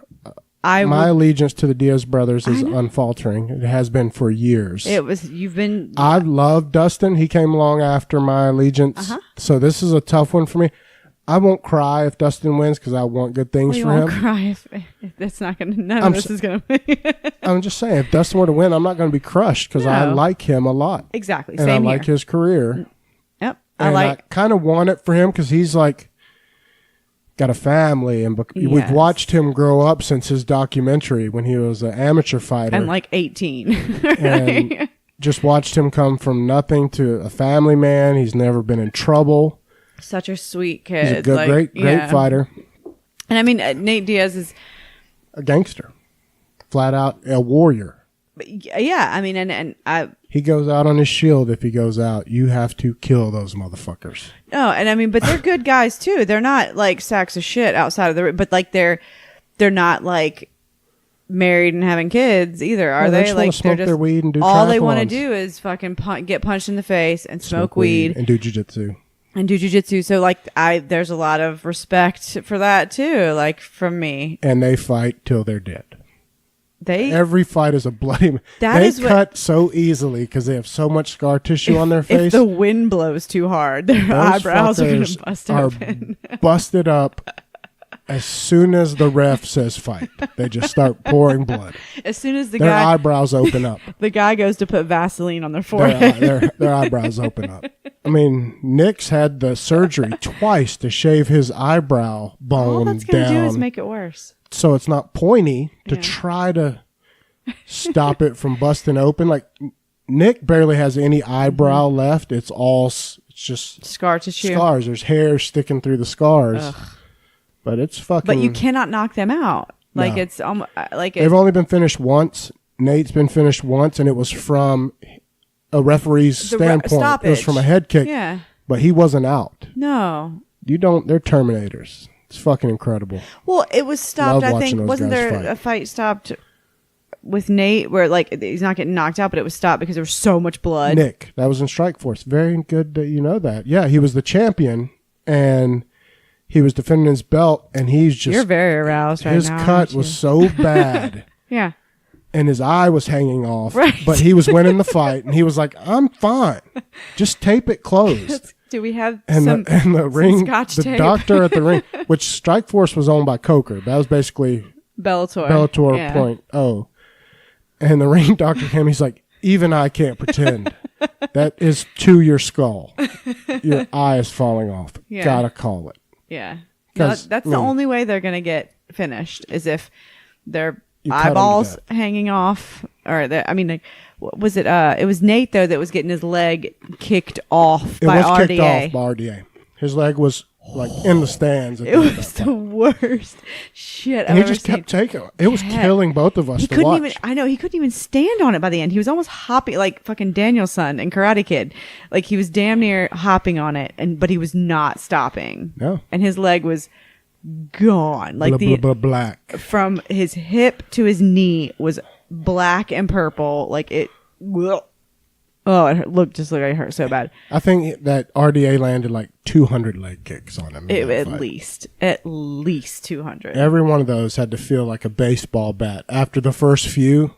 My allegiance to the Diaz brothers is unfaltering. It has been for years. I love Dustin. He came along after my allegiance, so this is a tough one for me. I won't cry if Dustin wins because I want good things for him. You won't cry if that's not going to... None of this is going to be... I'm just saying, if Dustin were to win, I'm not going to be crushed because I like him a lot. Exactly. And I like his career. Yep. I kind of want it for him because he's like got a family, and we've watched him grow up since his documentary when he was an amateur fighter. And like 18. And just watched him come from nothing to a family man. He's never been in trouble. Such a sweet kid. He's a good, great fighter. And I mean, Nate Diaz is a gangster, flat out a warrior. Yeah, I mean, and he goes out on his shield. If he goes out, you have to kill those motherfuckers. No, and I mean, but they're good guys too. They're not like sacks of shit outside of the, but like they're not like married and having kids either, are they? Like they're just their weed and do all they want to do is fucking get punched in the face and smoke weed and do jiu-jitsu. So like there's a lot of respect for that too, like from me. And they fight till they're dead. Every fight is a bloody... They cut so easily because they have so much scar tissue on their face. If the wind blows too hard, their eyebrows are going to bust open. Busted up. As soon as the ref says fight, they just start pouring blood. As soon as their eyebrows open up. The guy goes to put Vaseline on their forehead. Their eyebrows open up. I mean, Nick's had the surgery twice to shave his eyebrow bone down. All that's going to do is make it worse. So it's not pointy to try to stop it from busting open. Like, Nick barely has any eyebrow left. It's just scar tissue. Scars. There's hair sticking through the scars. Ugh. But it's fucking. But you cannot knock them out. Like no. It's they've only been finished once. Nate's been finished once, and it was from a referee's standpoint. It was from a head kick. Yeah. But he wasn't out. No. They're Terminators. It's fucking incredible. Well, it was stopped. I think wasn't there a fight stopped with Nate where like he's not getting knocked out, but it was stopped because there was so much blood. Nick, that was in Strikeforce. Very good that you know that. Yeah, he was the champion and. He was defending his belt, and he's just... You're very aroused right now. His cut was so bad. Yeah. And his eye was hanging off. Right. But he was winning the fight, and he was like, I'm fine. Just tape it closed. Do we have the ring, Scotch the tape? doctor at the ring, which Strikeforce was owned by Coker. That was basically... Bellator. 0.0. And the ring doctor came, he's like, even I can't pretend. That is to your skull. Your eye is falling off. Yeah. Gotta call it. Yeah. No, that's the only way they're going to get finished is if their eyeballs hanging off or what was it? It was Nate though that was getting his leg kicked off by RDA. Kicked off by RDA. His leg was like in the stands. It was the worst shit and he just kept taking it. It was killing both of us to watch. He couldn't even stand on it by the end. He was almost hopping like fucking Danielson in Karate Kid. Like he was damn near hopping on it, but he was not stopping. No. And his leg was gone. Like black. From his hip to his knee was black and purple. Like it. Oh, it looked like it hurt so bad. I think that RDA landed like 200 leg kicks on him. At least 200. Every one of those had to feel like a baseball bat. After the first few,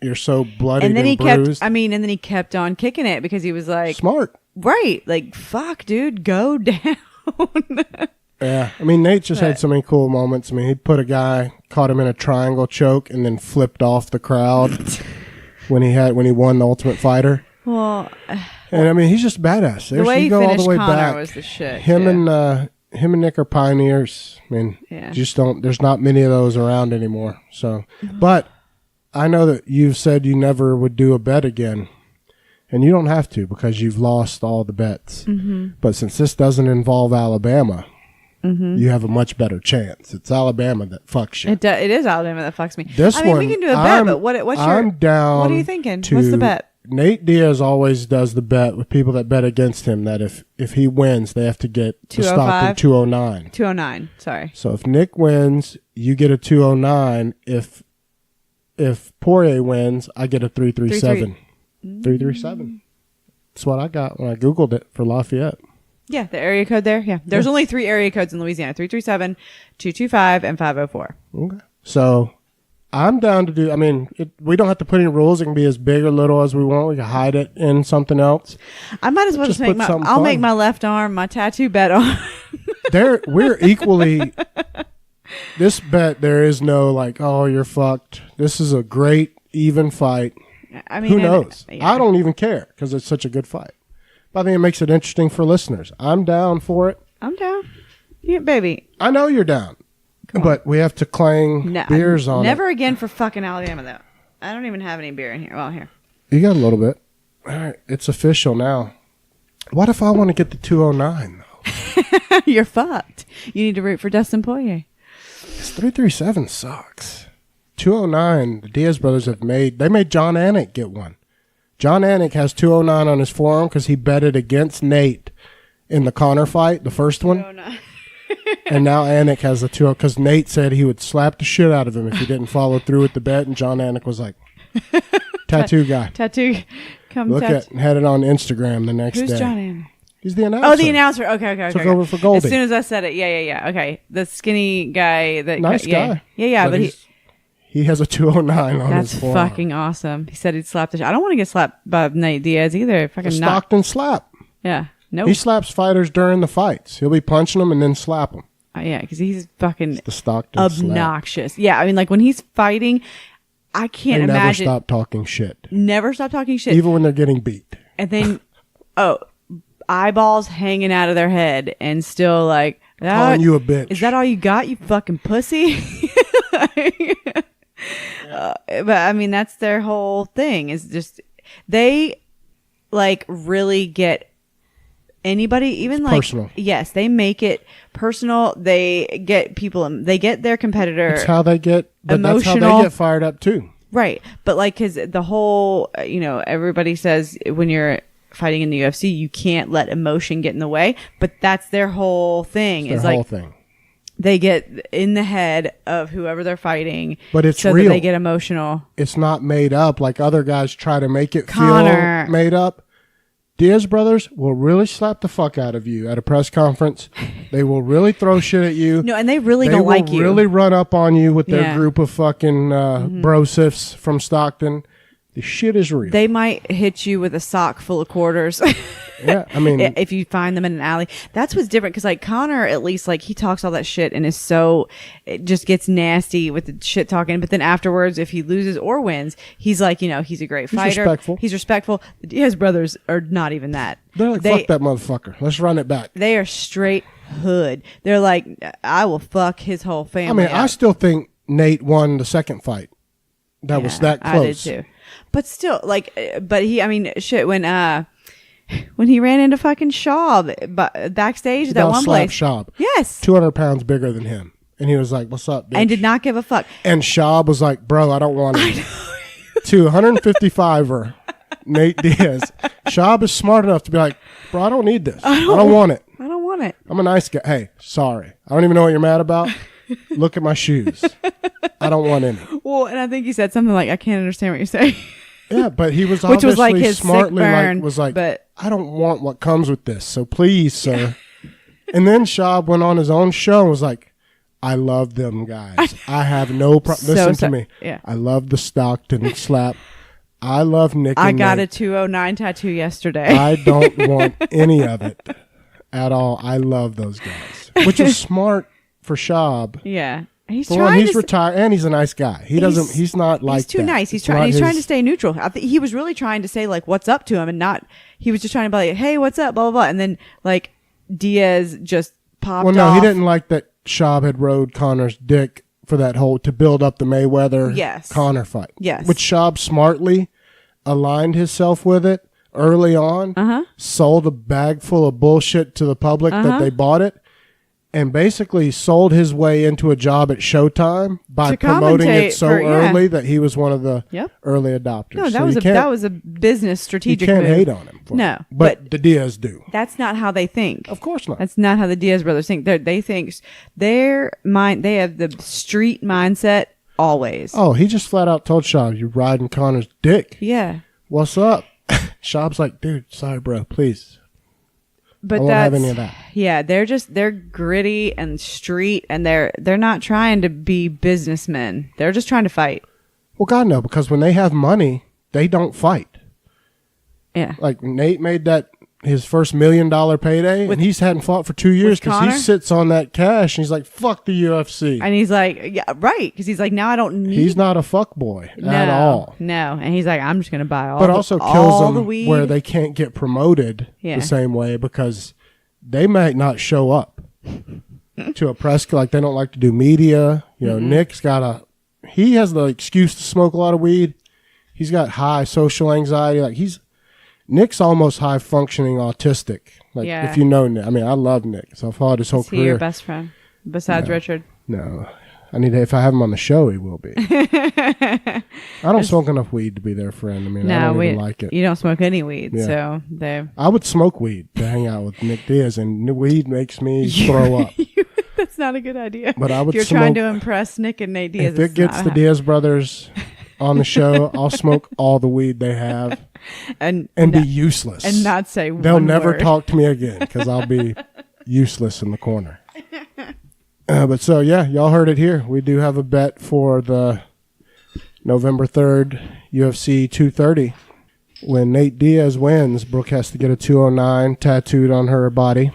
you're so bloody and bruised. And then he kept on kicking it because he was like smart, right? Like fuck, dude, go down. Yeah, I mean Nate just had so many cool moments. I mean, he put a guy, caught him in a triangle choke, and then flipped off the crowd when he won the Ultimate Fighter. Well, and I mean, he's just badass. The way he finished all the way back. Was the shit. Him and Nick are pioneers. I mean, just don't. There's not many of those around anymore. So, but I know that you've said you never would do a bet again, and you don't have to because you've lost all the bets. Mm-hmm. But since this doesn't involve Alabama, you have a much better chance. It's Alabama that fucks you. It is Alabama that fucks me. This one, we can do a bet, but I'm down. What are you thinking? What's the bet? Nate Diaz always does the bet with people that bet against him that if he wins, they have to get the stop in 209. 209, sorry. So if Nick wins, you get a 209. If Poirier wins, I get a 337. 337. That's what I got when I Googled it for Lafayette. Yeah, the area code there. Yeah. There's only 3 area codes in Louisiana, 337, 225, and 504. Okay. So I'm down to do, I mean, we don't have to put any rules. It can be as big or little as we want. We can hide it in something else. I might as well just make make my left arm my tattoo bet on. We're equally, this bet, there is no like, oh, you're fucked. This is a great, even fight. I mean, who knows? I don't even care because it's such a good fight. But I think it makes it interesting for listeners. I'm down for it. I'm down. Yeah, baby. I know you're down. But we have to clang beers on Never again for fucking Alabama, though. I don't even have any beer in here. Well, here. You got a little bit. All right. It's official now. What if I want to get the 209, though? You're fucked. You need to root for Dustin Poirier. This 337 sucks. 209, the Diaz brothers they made John Anik get one. John Anik has 209 on his forearm because he betted against Nate in the Connor fight, the first one. 209. And now Anik has the 2 because Nate said he would slap the shit out of him if he didn't follow through with the bet, and John Anik was like, tattoo guy. Had it on Instagram the next day. Who's John Anik? He's the announcer. Oh, the announcer. Okay. Took over for Goldie. As soon as I said it, yeah. Okay, the skinny guy. Nice guy. Yeah, but he has a 209 on his forearm. That's fucking awesome. He said he'd slap the shit. I don't want to get slapped by Nate Diaz either. Fucking Stockton slap. Yeah. Nope. He slaps fighters during the fights. He'll be punching them and then slap them. Yeah, because he's fucking It's the Stockton obnoxious. Yeah, I mean, like when he's fighting, I can't imagine. Never stop talking shit. Never stop talking shit. Even when they're getting beat. And then, eyeballs hanging out of their head and still like, calling you a bitch. Is that all you got, you fucking pussy? But I mean, that's their whole thing is just, they like really get anybody, even it's like, personal. Yes, they make it personal. They get people, they get their competitor. That's how they get, but emotional. that's how they get fired up too. Right. But like, cause the whole, everybody says when you're fighting in the UFC, you can't let emotion get in the way, but that's their whole thing. It's their whole thing. They get in the head of whoever they're fighting, but it's so real. That they get emotional. It's not made up like other guys try to make it Connor. feel made up. Diaz brothers will really slap the fuck out of you at a press conference. They will really throw shit at you. No, and they really don't like you. They will really run up on you with their group of fucking brosifs from Stockton. The shit is real. They might hit you with a sock full of quarters. Yeah, I mean, if you find them in an alley, that's what's different. Because like Connor, at least like he talks all that shit and is so, it just gets nasty with the shit talking. But then afterwards, if he loses or wins, he's like, he's a great fighter. He's respectful. The Diaz brothers are not even that. They're like, fuck that motherfucker. Let's run it back. They are straight hood. They're like, I will fuck his whole family. I mean, I still think Nate won the second fight. That was that close. I did too. But still, like, shit, when he ran into fucking Schaub backstage at that one place. Schaub. Yes. 200 pounds bigger than him. And he was like, what's up, bitch? And did not give a fuck. And Schaub was like, bro, I don't want it. 255er Nate Diaz. Schaub is smart enough to be like, bro, I don't need this. I don't want it. I don't want it. I'm a nice guy. Hey, sorry. I don't even know what you're mad about. Look at my shoes. I don't want any. Well, and I think he said something like, I can't understand what you're saying. Yeah, but he was which obviously was like his smartly sick burn, but I don't want what comes with this. So please, sir. And then Schaub went on his own show and was like, I love them guys. I have no problem. Listen to me. Yeah. I love the Stockton slap. I love Nick and I got Nate. a 209 tattoo yesterday. I don't want any of it at all. I love those guys. Which is smart for Schaub. Yeah. He's retired and he's a nice guy. He's not like he's too that. nice. He's trying to stay neutral. I think he was really trying to say like what's up to him and not, he was just trying to be like, hey, what's up, blah, blah, blah. And then like Diaz just popped off. Well, no, he didn't like that Schaub had rode Connor's dick for that whole, to build up the Mayweather Connor fight. Yes. Which Schaub smartly aligned himself with it early on, sold a bag full of bullshit to the public that they bought it. And basically sold his way into a job at Showtime by promoting it so early that he was one of the early adopters. No, that was a business strategic move. You can't move. hate on him. No, but the Diaz do. That's not how they think. Of course not. That's not how the Diaz brothers think. They think their mind. They have the street mindset always. Oh, he just flat out told Schaub, "You riding Connor's dick." Yeah. What's up? Schaub's like, dude, sorry, bro, please. But I won't have any of that. Yeah, they're gritty and street, and they're not trying to be businessmen. They're just trying to fight. Well, God, no, because when they have money, they don't fight. Yeah. Like Nate made that his first $1 million payday, and he's hadn't fought for 2 years because he sits on that cash, and he's like, fuck the UFC. And he's like, yeah, right, because he's like, now I don't need. He's not a fuck boy at all. No, and he's like, I'm just going to buy all but the also kills them the weed. where they can't get promoted the same way because they might not show up to a press, like they don't like to do media. You know, Nick's he has the excuse to smoke a lot of weed. He's got high social anxiety. Like Nick's almost high functioning autistic. Like if you know Nick, I mean, I love Nick. So I've followed his whole career. Is he your best friend besides Richard? No, if I have him on the show, he will be. I don't smoke enough weed to be their friend. I mean, I don't even like it. You don't smoke any weed, so I would smoke weed to hang out with Nick Diaz, and weed makes me throw up. That's not a good idea. But I would. If you're trying to impress Nick and Nate Diaz, if it gets the Diaz brothers on the show, I'll smoke all the weed they have and be useless and not say they'll one never word. talk to me again because I'll be useless in the corner. But so y'all heard it here. We do have a bet for the November 3rd UFC 230. When Nate Diaz wins, Brooke has to get a 209 tattooed on her body.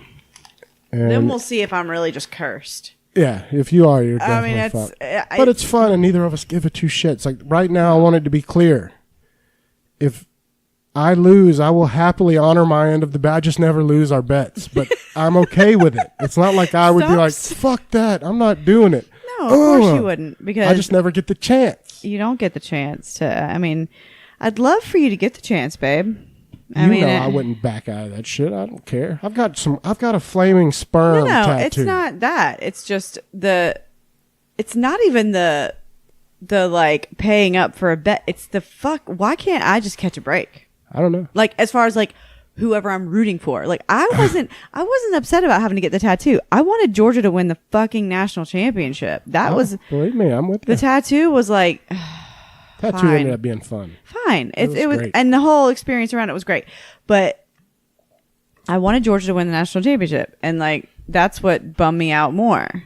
And then we'll see if I'm really just cursed. Yeah, if you are, you're definitely fucked. But it's fun, and neither of us give a two shits. Like, right now, I want it to be clear. If I lose, I will happily honor my end of the bet. I just never lose our bets, but I'm okay with it. It's not like I would be like, fuck that, I'm not doing it. No, of course you wouldn't, because I just never get the chance. You don't get the chance to. I mean, I'd love for you to get the chance, babe. I wouldn't back out of that shit. I don't care. I've got a flaming sperm tattoo. It's not that. It's just it's not even the like paying up for a bet. It's the fuck. Why can't I just catch a break? I don't know. Like, as far as like whoever I'm rooting for. Like, I wasn't upset about having to get the tattoo. I wanted Georgia to win the fucking national championship. Believe me, I'm with you. The tattoo was like, tattoo ended up being fun. Fine. It was great. And the whole experience around it was great. But I wanted Georgia to win the national championship. And like, that's what bummed me out more.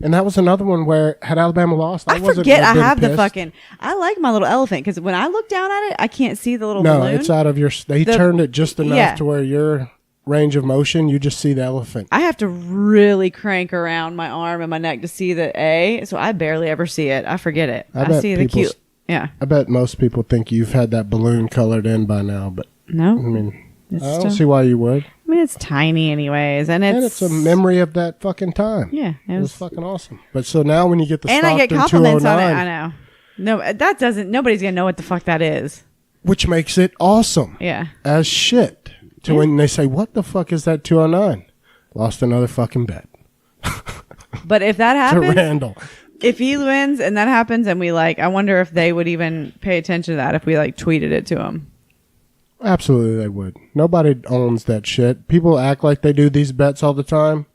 And that was another one where, had Alabama lost, I have the fucking, I like my little elephant, because when I look down at it, I can't see the little balloon. No, it's out of they turned it just enough to where your range of motion, you just see the elephant. I have to really crank around my arm and my neck to see the A, so I barely ever see it. I forget it. I see the cute. Yeah. I bet most people think you've had that balloon colored in by now, but no. I mean, I don't see why you would. I mean, it's tiny anyways, and it's a memory of that fucking time. Yeah. It was fucking awesome. But so now when you get the and Stockton I get compliments 209, on it, I know. No, nobody's going to know what the fuck that is. Which makes it awesome. Yeah. As shit. To when they say, what the fuck is that 209? Lost another fucking bet. But if that happens, to Randall. If he wins and that happens and we I wonder if they would even pay attention to that if we tweeted it to him. Absolutely they would. Nobody owns that shit. People act like they do these bets all the time.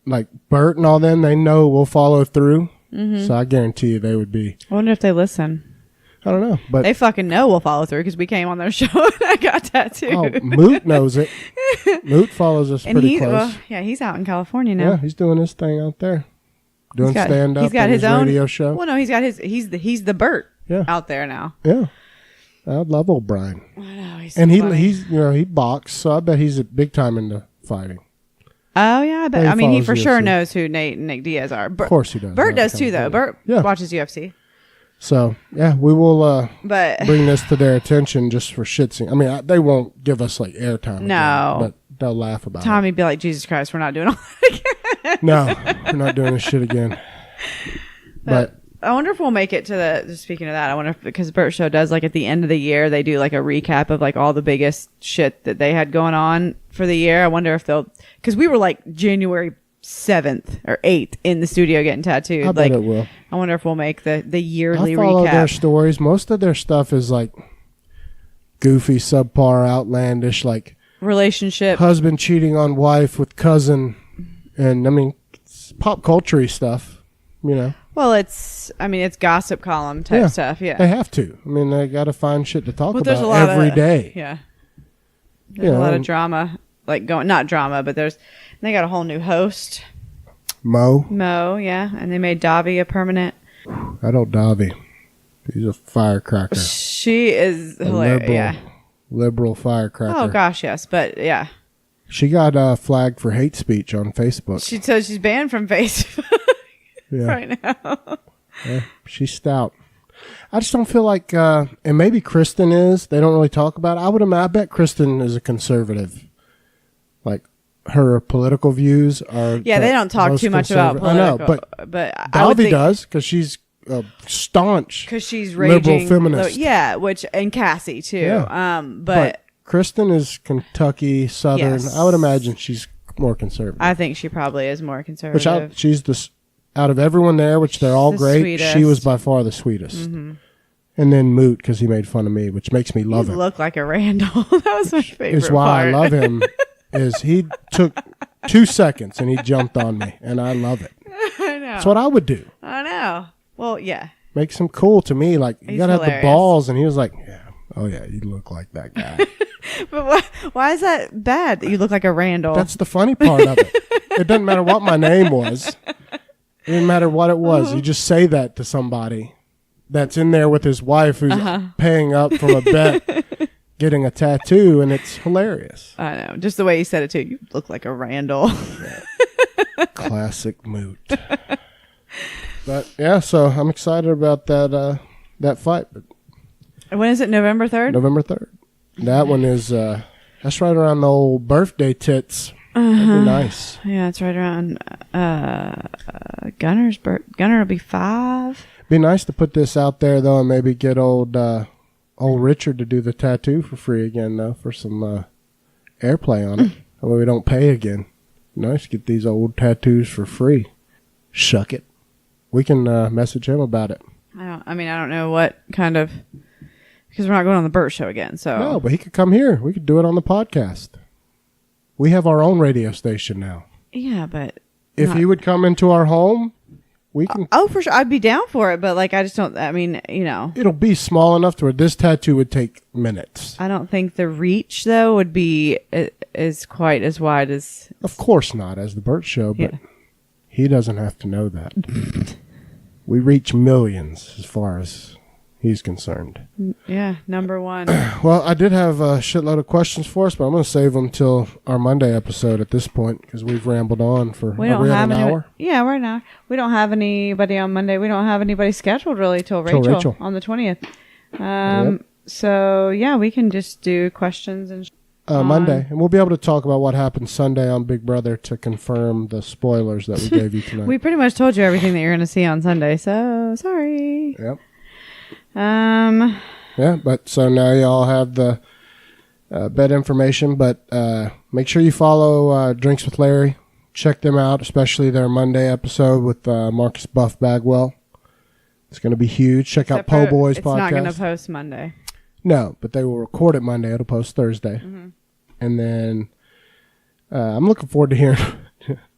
Like Bert and all them, they know we'll follow through. Mm-hmm. So I guarantee you they would be. I wonder if they listen. I don't know. But they fucking know we'll follow through because we came on their show and I got tattooed. Oh, Moot knows it. Moot follows us pretty close. Well, yeah, he's out in California now. Yeah, he's doing his thing out there. Doing stand-up. He's got his own radio show. Well, no, he's got he's the Bert out there now. Yeah. I love old Brian. I know, he's he's he boxed, so I bet he's big time into fighting. Oh yeah, I bet. I mean, he for sure knows who Nate and Nick Diaz are. Of course he does. Bert does too, though. Bert watches UFC. So yeah, we will bring this to their attention just for shits. I mean, they won't give us airtime. No, but they'll laugh about it. Tommy'd be like, "Jesus Christ, we're not doing all that again." No, we're not doing this shit again. But I wonder if we'll make it to speaking of that, I wonder if, because Bert Show does at the end of the year, they do a recap of all the biggest shit that they had going on for the year. I wonder if they'll, because we were January 7th or 8th in the studio getting tattooed. I bet it will. I wonder if we'll make the yearly I follow recap. Their stories. Most of their stuff is goofy, subpar, outlandish, relationship, husband cheating on wife with cousin, and I mean, it's pop culture-y stuff, Well, it's gossip column type stuff. Yeah, they have to. I mean, they got to find shit to talk about every day. Yeah, there's a lot of drama, not drama, but they got a whole new host, Mo, yeah, and they made Davi a permanent. I don't Davi. He's a firecracker. She is hilarious. Liberal firecracker. Oh gosh, yes, but yeah. She got flagged for hate speech on Facebook. She says she's banned from Facebook. Yeah. Right now. Yeah, she's stout. I just don't feel like, and maybe Kristen is. They don't really talk about it. I bet Kristen is a conservative. Her political views are. Yeah, they don't talk too much about political. I know, but Davi does because she's staunch. Because she's raging liberal feminist. Yeah, and Cassie too. Yeah. But Kristen is Kentucky Southern. Yes. I would imagine she's more conservative. I think she probably is more conservative. She's out of everyone there, which they're all great, sweetest. She was by far the sweetest. Mm-hmm. And then Moot, because he made fun of me, which makes me love him. You look like a Randall. That was my favorite It's why I love him, is he took 2 seconds and he jumped on me, and I love it. I know. That's what I would do. I know. Well, yeah. Makes him cool to me. You got to have the balls, and he was like, you look like that guy. But why is that bad that you look like a Randall? That's the funny part of it. It doesn't matter what my name was. It didn't matter what it was. You just say that to somebody that's in there with his wife who's paying up from a bet. getting a tattoo, and it's hilarious. I know. Just the way you said it, too. You look like a Randall. Classic moot. But, yeah, so I'm excited about that fight. But when is it? November 3rd? November 3rd. That one is, that's right around the old birthday tits. That'd be nice. Yeah, it's right around Gunner's birth. Gunner will be 5. Be nice to put this out there, though, and maybe get old Richard to do the tattoo for free again, though, for some airplay on it. That way we don't pay again. Nice to get these old tattoos for free. Shuck it. We can message him about it. I don't know what kind of... Because we're not going on the Burt Show again, so... No, but he could come here. We could do it on the podcast. We have our own radio station now. Yeah, but... If he would come into our home, we can... Oh, for sure. I'd be down for it, but, like, I just don't... I mean, you know... It'll be small enough to where this tattoo would take minutes. I don't think the reach, though, would be is quite as wide as... Of course not, as the Burt Show, but he doesn't have to know that. We reach millions as far as he's concerned. Yeah, number 1. Well, I did have a shitload of questions for us, but I'm going to save them till our Monday episode at this point because we've rambled on for an hour. Yeah, right now. We don't have anybody on Monday. We don't have anybody scheduled really till Rachel on the 20th. So, yeah, we can just do questions and Monday. And we'll be able to talk about what happened Sunday on Big Brother to confirm the spoilers that we gave you tonight. We pretty much told you everything that you're going to see on Sunday, so sorry. Yep. Yeah, but so now y'all have the bed information, but make sure you follow Drinks with Larry. Check them out, especially their Monday episode with Marcus Buff Bagwell. It's going to be huge. Check out Po Boys podcast. It's not going to post Monday. No, but they will record it Monday. It'll post Thursday. Mm-hmm. And then I'm looking forward to hearing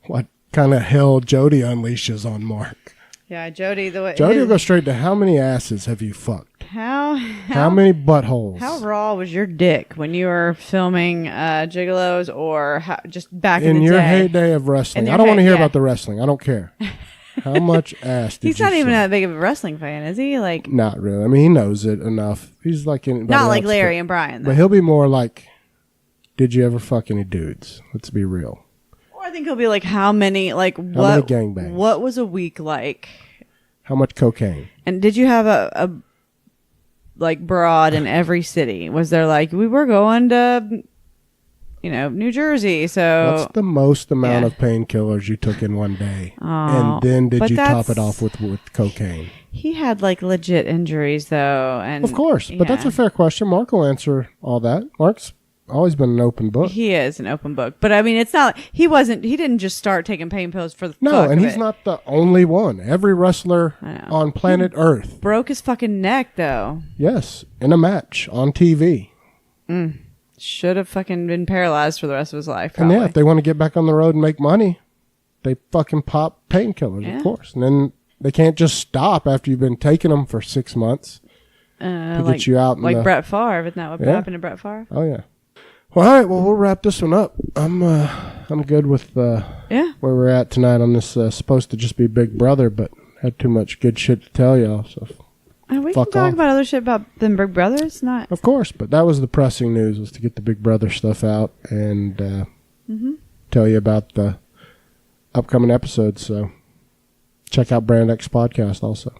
what kind of hell Jody unleashes on Mark. Yeah, Jody will go straight to how many asses have you fucked? How many buttholes? How raw was your dick when you were filming Gigolos or just back in the day? In your heyday of wrestling. I don't want to hear about the wrestling. I don't care. How much ass did you He's not even suck? that big of a wrestling fan, is he? Like, not really. I mean, he knows it enough. He's like not like Larry and Brian, though. But he'll be more like, did you ever fuck any dudes? Let's be real. I think he'll be like, how many gangbangs? What was a week like? How much cocaine? And did you have a like broad in every city? Was there like, we were going to, New Jersey, so... What's the most amount of painkillers you took in one day? And then did you top it off with cocaine? He had like legit injuries though. And of course, but that's a fair question. Mark will answer all that. Mark's always been an open book. He is an open book. But I mean, it's not, he didn't just start taking pain pills for the fuck and of he's it. not the only one. Every wrestler on planet Earth broke his fucking neck though. Yes, in a match on TV. Should have fucking been paralyzed for the rest of his life. Probably. And if they want to get back on the road and make money, they fucking pop painkillers, of course. And then they can't just stop after you've been taking them for 6 months to get you out. Like Brett Favre, isn't that what happened to Brett Favre? Oh yeah. Well, all right. Well, we'll wrap this one up. I'm good with where we're at tonight on this. Supposed to just be Big Brother, but had too much good shit to tell y'all. So we can talk about other shit about the Big Brother. It's not, of course, but that was the pressing news, was to get the Big Brother stuff out and tell you about the upcoming episodes. So check out Brand X podcast also.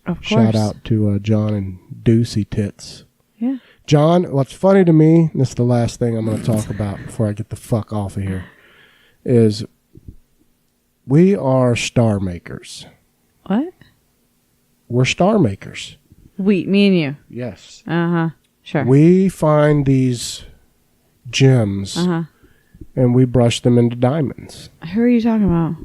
Of course. Shout out to John and Deucey Tits. Yeah. John, what's funny to me, and this is the last thing I'm going to talk about before I get the fuck off of here, is we are star makers. What? We're star makers. Me and you. Yes. Sure. We find these gems and we brush them into diamonds. Who are you talking about?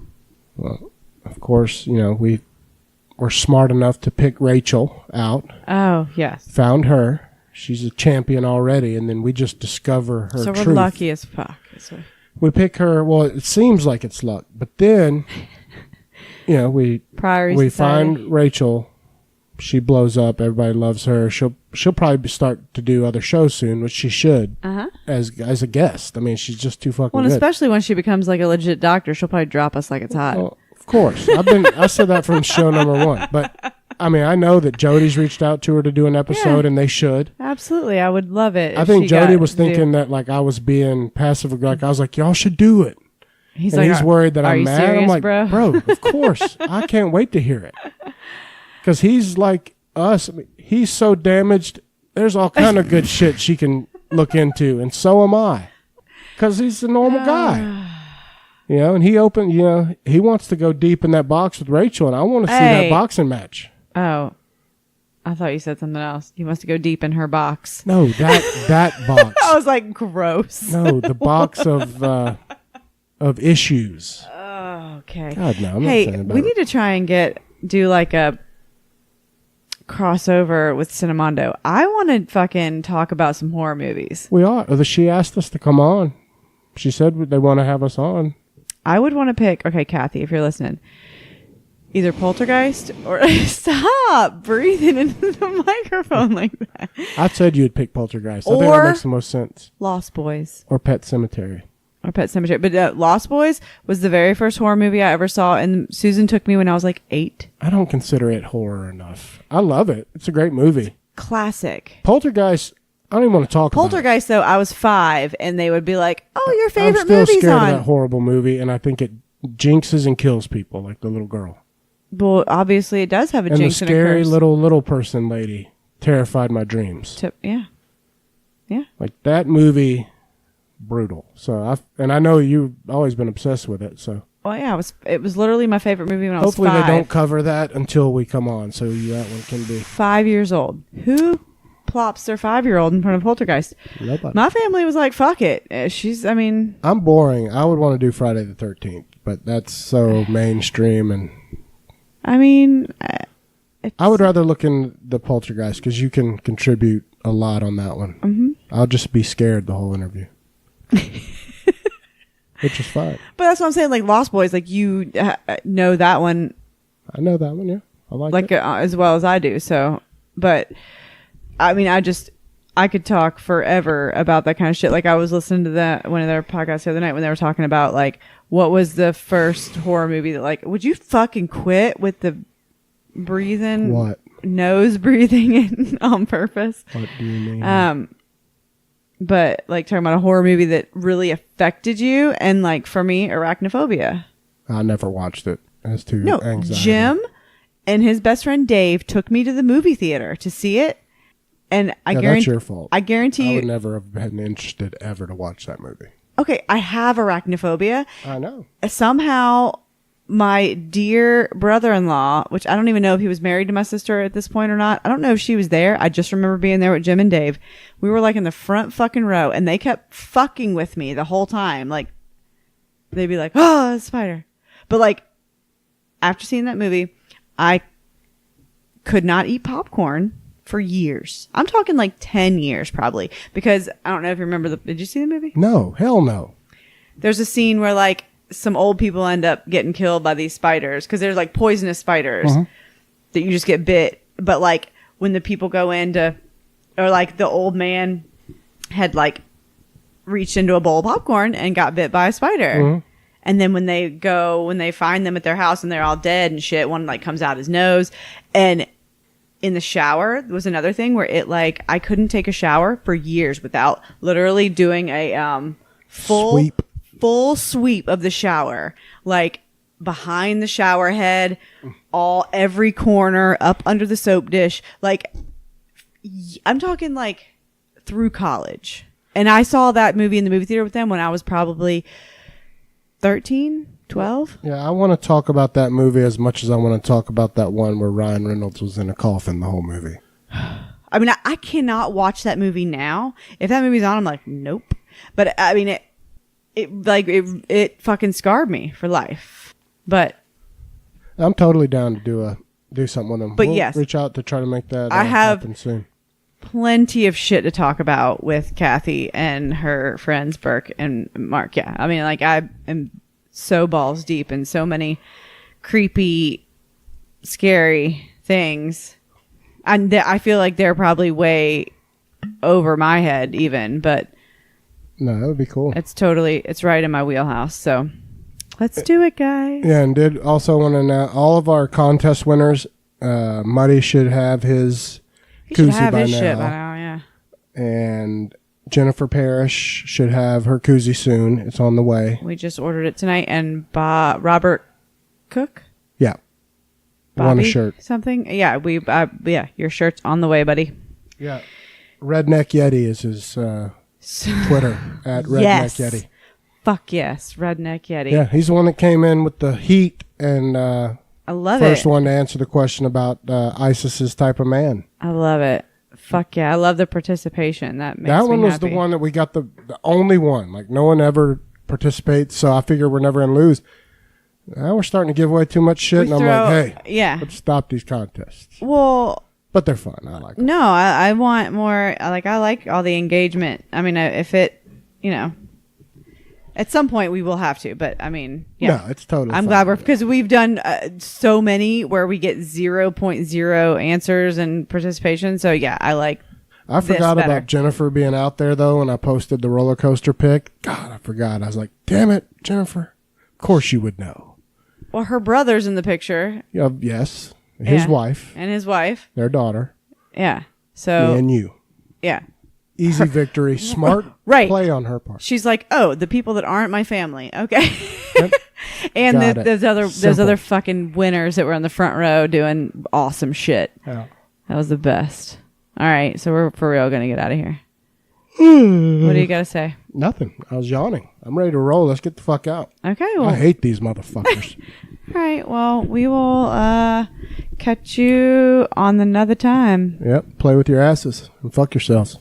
Well, of course, we're smart enough to pick Rachel out. Oh, yes. Found her. She's a champion already, and then we just discover her truth. So we're lucky as fuck. We pick her. Well, it seems like it's luck, but then, we find Rachel. She blows up. Everybody loves her. She'll probably start to do other shows soon, which she should as a guest. I mean, she's just too fucking good. Especially when she becomes like a legit doctor, she'll probably drop us like it's hot. Well, of course, I said that from show number 1, but I mean, I know that Jody's reached out to her to do an episode, and they should. Absolutely. I would love it. I think Jody was thinking that like I was being passive. Like I was like, y'all should do it. He's worried that I'm mad. Serious, I'm like, bro, of course. I can't wait to hear it. Because he's like us. I mean, he's so damaged. There's all kind of good shit she can look into, and so am I. Because he's a normal guy. You know, and he wants to go deep in that box with Rachel, and I want to see that boxing match. Oh, I thought you said something else. He wants to go deep in her box. No, that box. I was like, gross. No, the box of issues. Oh, okay. God, no, I'm not hey, saying about we need to try and do like a crossover with Cinemondo. I want to fucking talk about some horror movies. We are. She asked us to come on. She said they want to have us on. I would want to pick, okay, Kathy, if you're listening, either Poltergeist or stop breathing into the microphone like that. I said you'd pick Poltergeist. I think that makes the most sense. Lost Boys. Or Pet Sematary. But Lost Boys was the very first horror movie I ever saw, and Susan took me when I was like 8. I don't consider it horror enough. I love it. It's a great movie. Classic. Poltergeist, I don't even want to talk about it. Poltergeist, though, I was 5, and they would be like, oh, your favorite movie's on. I'm still scared of that horrible movie, and I think it jinxes and kills people, like the little girl. Well, obviously it does have a jinx and a curse. And the scary little person lady terrified my dreams. Yeah. Like that movie, brutal. So I know you've always been obsessed with it. So. Well, yeah, it was literally my favorite movie when I was 5. Hopefully they don't cover that until we come on, so that one can be 5 years old. Who plops their 5-year-old in front of Poltergeist? Nobody. My family was like, "Fuck it." I'm boring. I would want to do Friday the 13th, but that's so mainstream and. I would rather look in the Poltergeist because you can contribute a lot on that one. Mm-hmm. I'll just be scared the whole interview. Which is fine. But that's what I'm saying. Like Lost Boys, like you know that one. I know that one, yeah. I like it. As well as I do. So, but I could talk forever about that kind of shit. Like I was listening to one of their podcasts the other night when they were talking about like, what was the first horror movie that like, would you fucking quit with the breathing? What? Nose breathing in on purpose. What do you mean? But like talking about a horror movie that really affected you, and like for me, arachnophobia. I never watched it. It's too anxiety. Jim and his best friend Dave took me to the movie theater to see it, and I guarantee that's your fault. I guarantee I would never have been interested ever to watch that movie. Okay, I have arachnophobia. I know. Somehow, my dear brother-in-law, which I don't even know if he was married to my sister at this point or not. I don't know if she was there. I just remember being there with Jim and Dave. We were like in the front fucking row, and they kept fucking with me the whole time. Like, they'd be like, oh, a spider. But like, after seeing that movie, I could not eat popcorn for years. I'm talking like 10 years probably, because I don't know if you remember did you see the movie? No, hell no. There's a scene where like some old people end up getting killed by these spiders because there's like poisonous spiders that you just get bit. But like when the people go into, or like the old man had like reached into a bowl of popcorn and got bit by a spider. And then when they find them at their house and they're all dead and shit, one like comes out his nose. And in the shower was another thing where it like, I couldn't take a shower for years without literally doing a full sweep of the shower, like behind the shower head, every corner, up under the soap dish. Like I'm talking like through college. And I saw that movie in the movie theater with them when I was probably 13, 12. Yeah, I want to talk about that movie as much as I want to talk about that one where Ryan Reynolds was in a coffin the whole movie. I mean, I cannot watch that movie now. If that movie's on, I'm like, nope. But I mean, it fucking scarred me for life. But I'm totally down to do something with them. But we'll yes, reach out to try to make that I have happen soon. Plenty of shit to talk about with Kathy and her friends Burke and Mark. Yeah, I mean, like I am so balls deep in so many creepy, scary things, and I feel like they're probably way over my head even. But no, that would be cool. It's right in my wheelhouse. So let's do it, guys. Yeah, and did also want to announce all of our contest winners Muddy should have his He should koozie have by his now. shit by now, yeah. And Jennifer Parrish should have her koozie soon. It's on the way. We just ordered it tonight. And Robert Cook? Yeah. Bobby? Want a shirt. Something? Yeah, your shirt's on the way, buddy. Yeah. Redneck Yeti is his Twitter, at Redneck Yes. Yeti. Fuck yes, Redneck Yeti. Yeah, he's the one that came in with the heat and I love first it. one to answer the question about ISIS's type of man. I love it. Fuck yeah, I love the participation. That makes That me one was happy. the one that we got the only one. Like, no one ever participates, so I figure we're never going to lose. Now we're starting to give away too much shit, We and I'm like, hey, yeah. let's stop these contests. Well, But they're fun. I like them. no, I want more. I like all the engagement. I mean, if it, at some point we will have to. But I mean, yeah, No, it's totally I'm fine. glad because we've done so many where we get 0.0 answers and participation. So yeah, I like. I forgot better. about Jennifer being out there, though, when I posted the roller coaster pic. God, I forgot. I was like, damn it, Jennifer. Of course you would know. Well, her brother's in the picture. Yeah, yes. His Yeah. wife, And his wife. their daughter, Yeah. So me and you. yeah. Easy victory. Smart Right. play on her part. She's like, oh, the people that aren't my family. Okay. Yep. And Got it. those Simple. other fucking winners that were on the front row doing awesome shit. Yeah. That was the best. All right, so we're for real gonna get out of here. What do you gotta say? Nothing. I was yawning. I'm ready to roll. Let's get the fuck out. Okay, well, I hate these motherfuckers. all right. Well, we will catch you on another time. Yep. Play with your asses and fuck yourselves.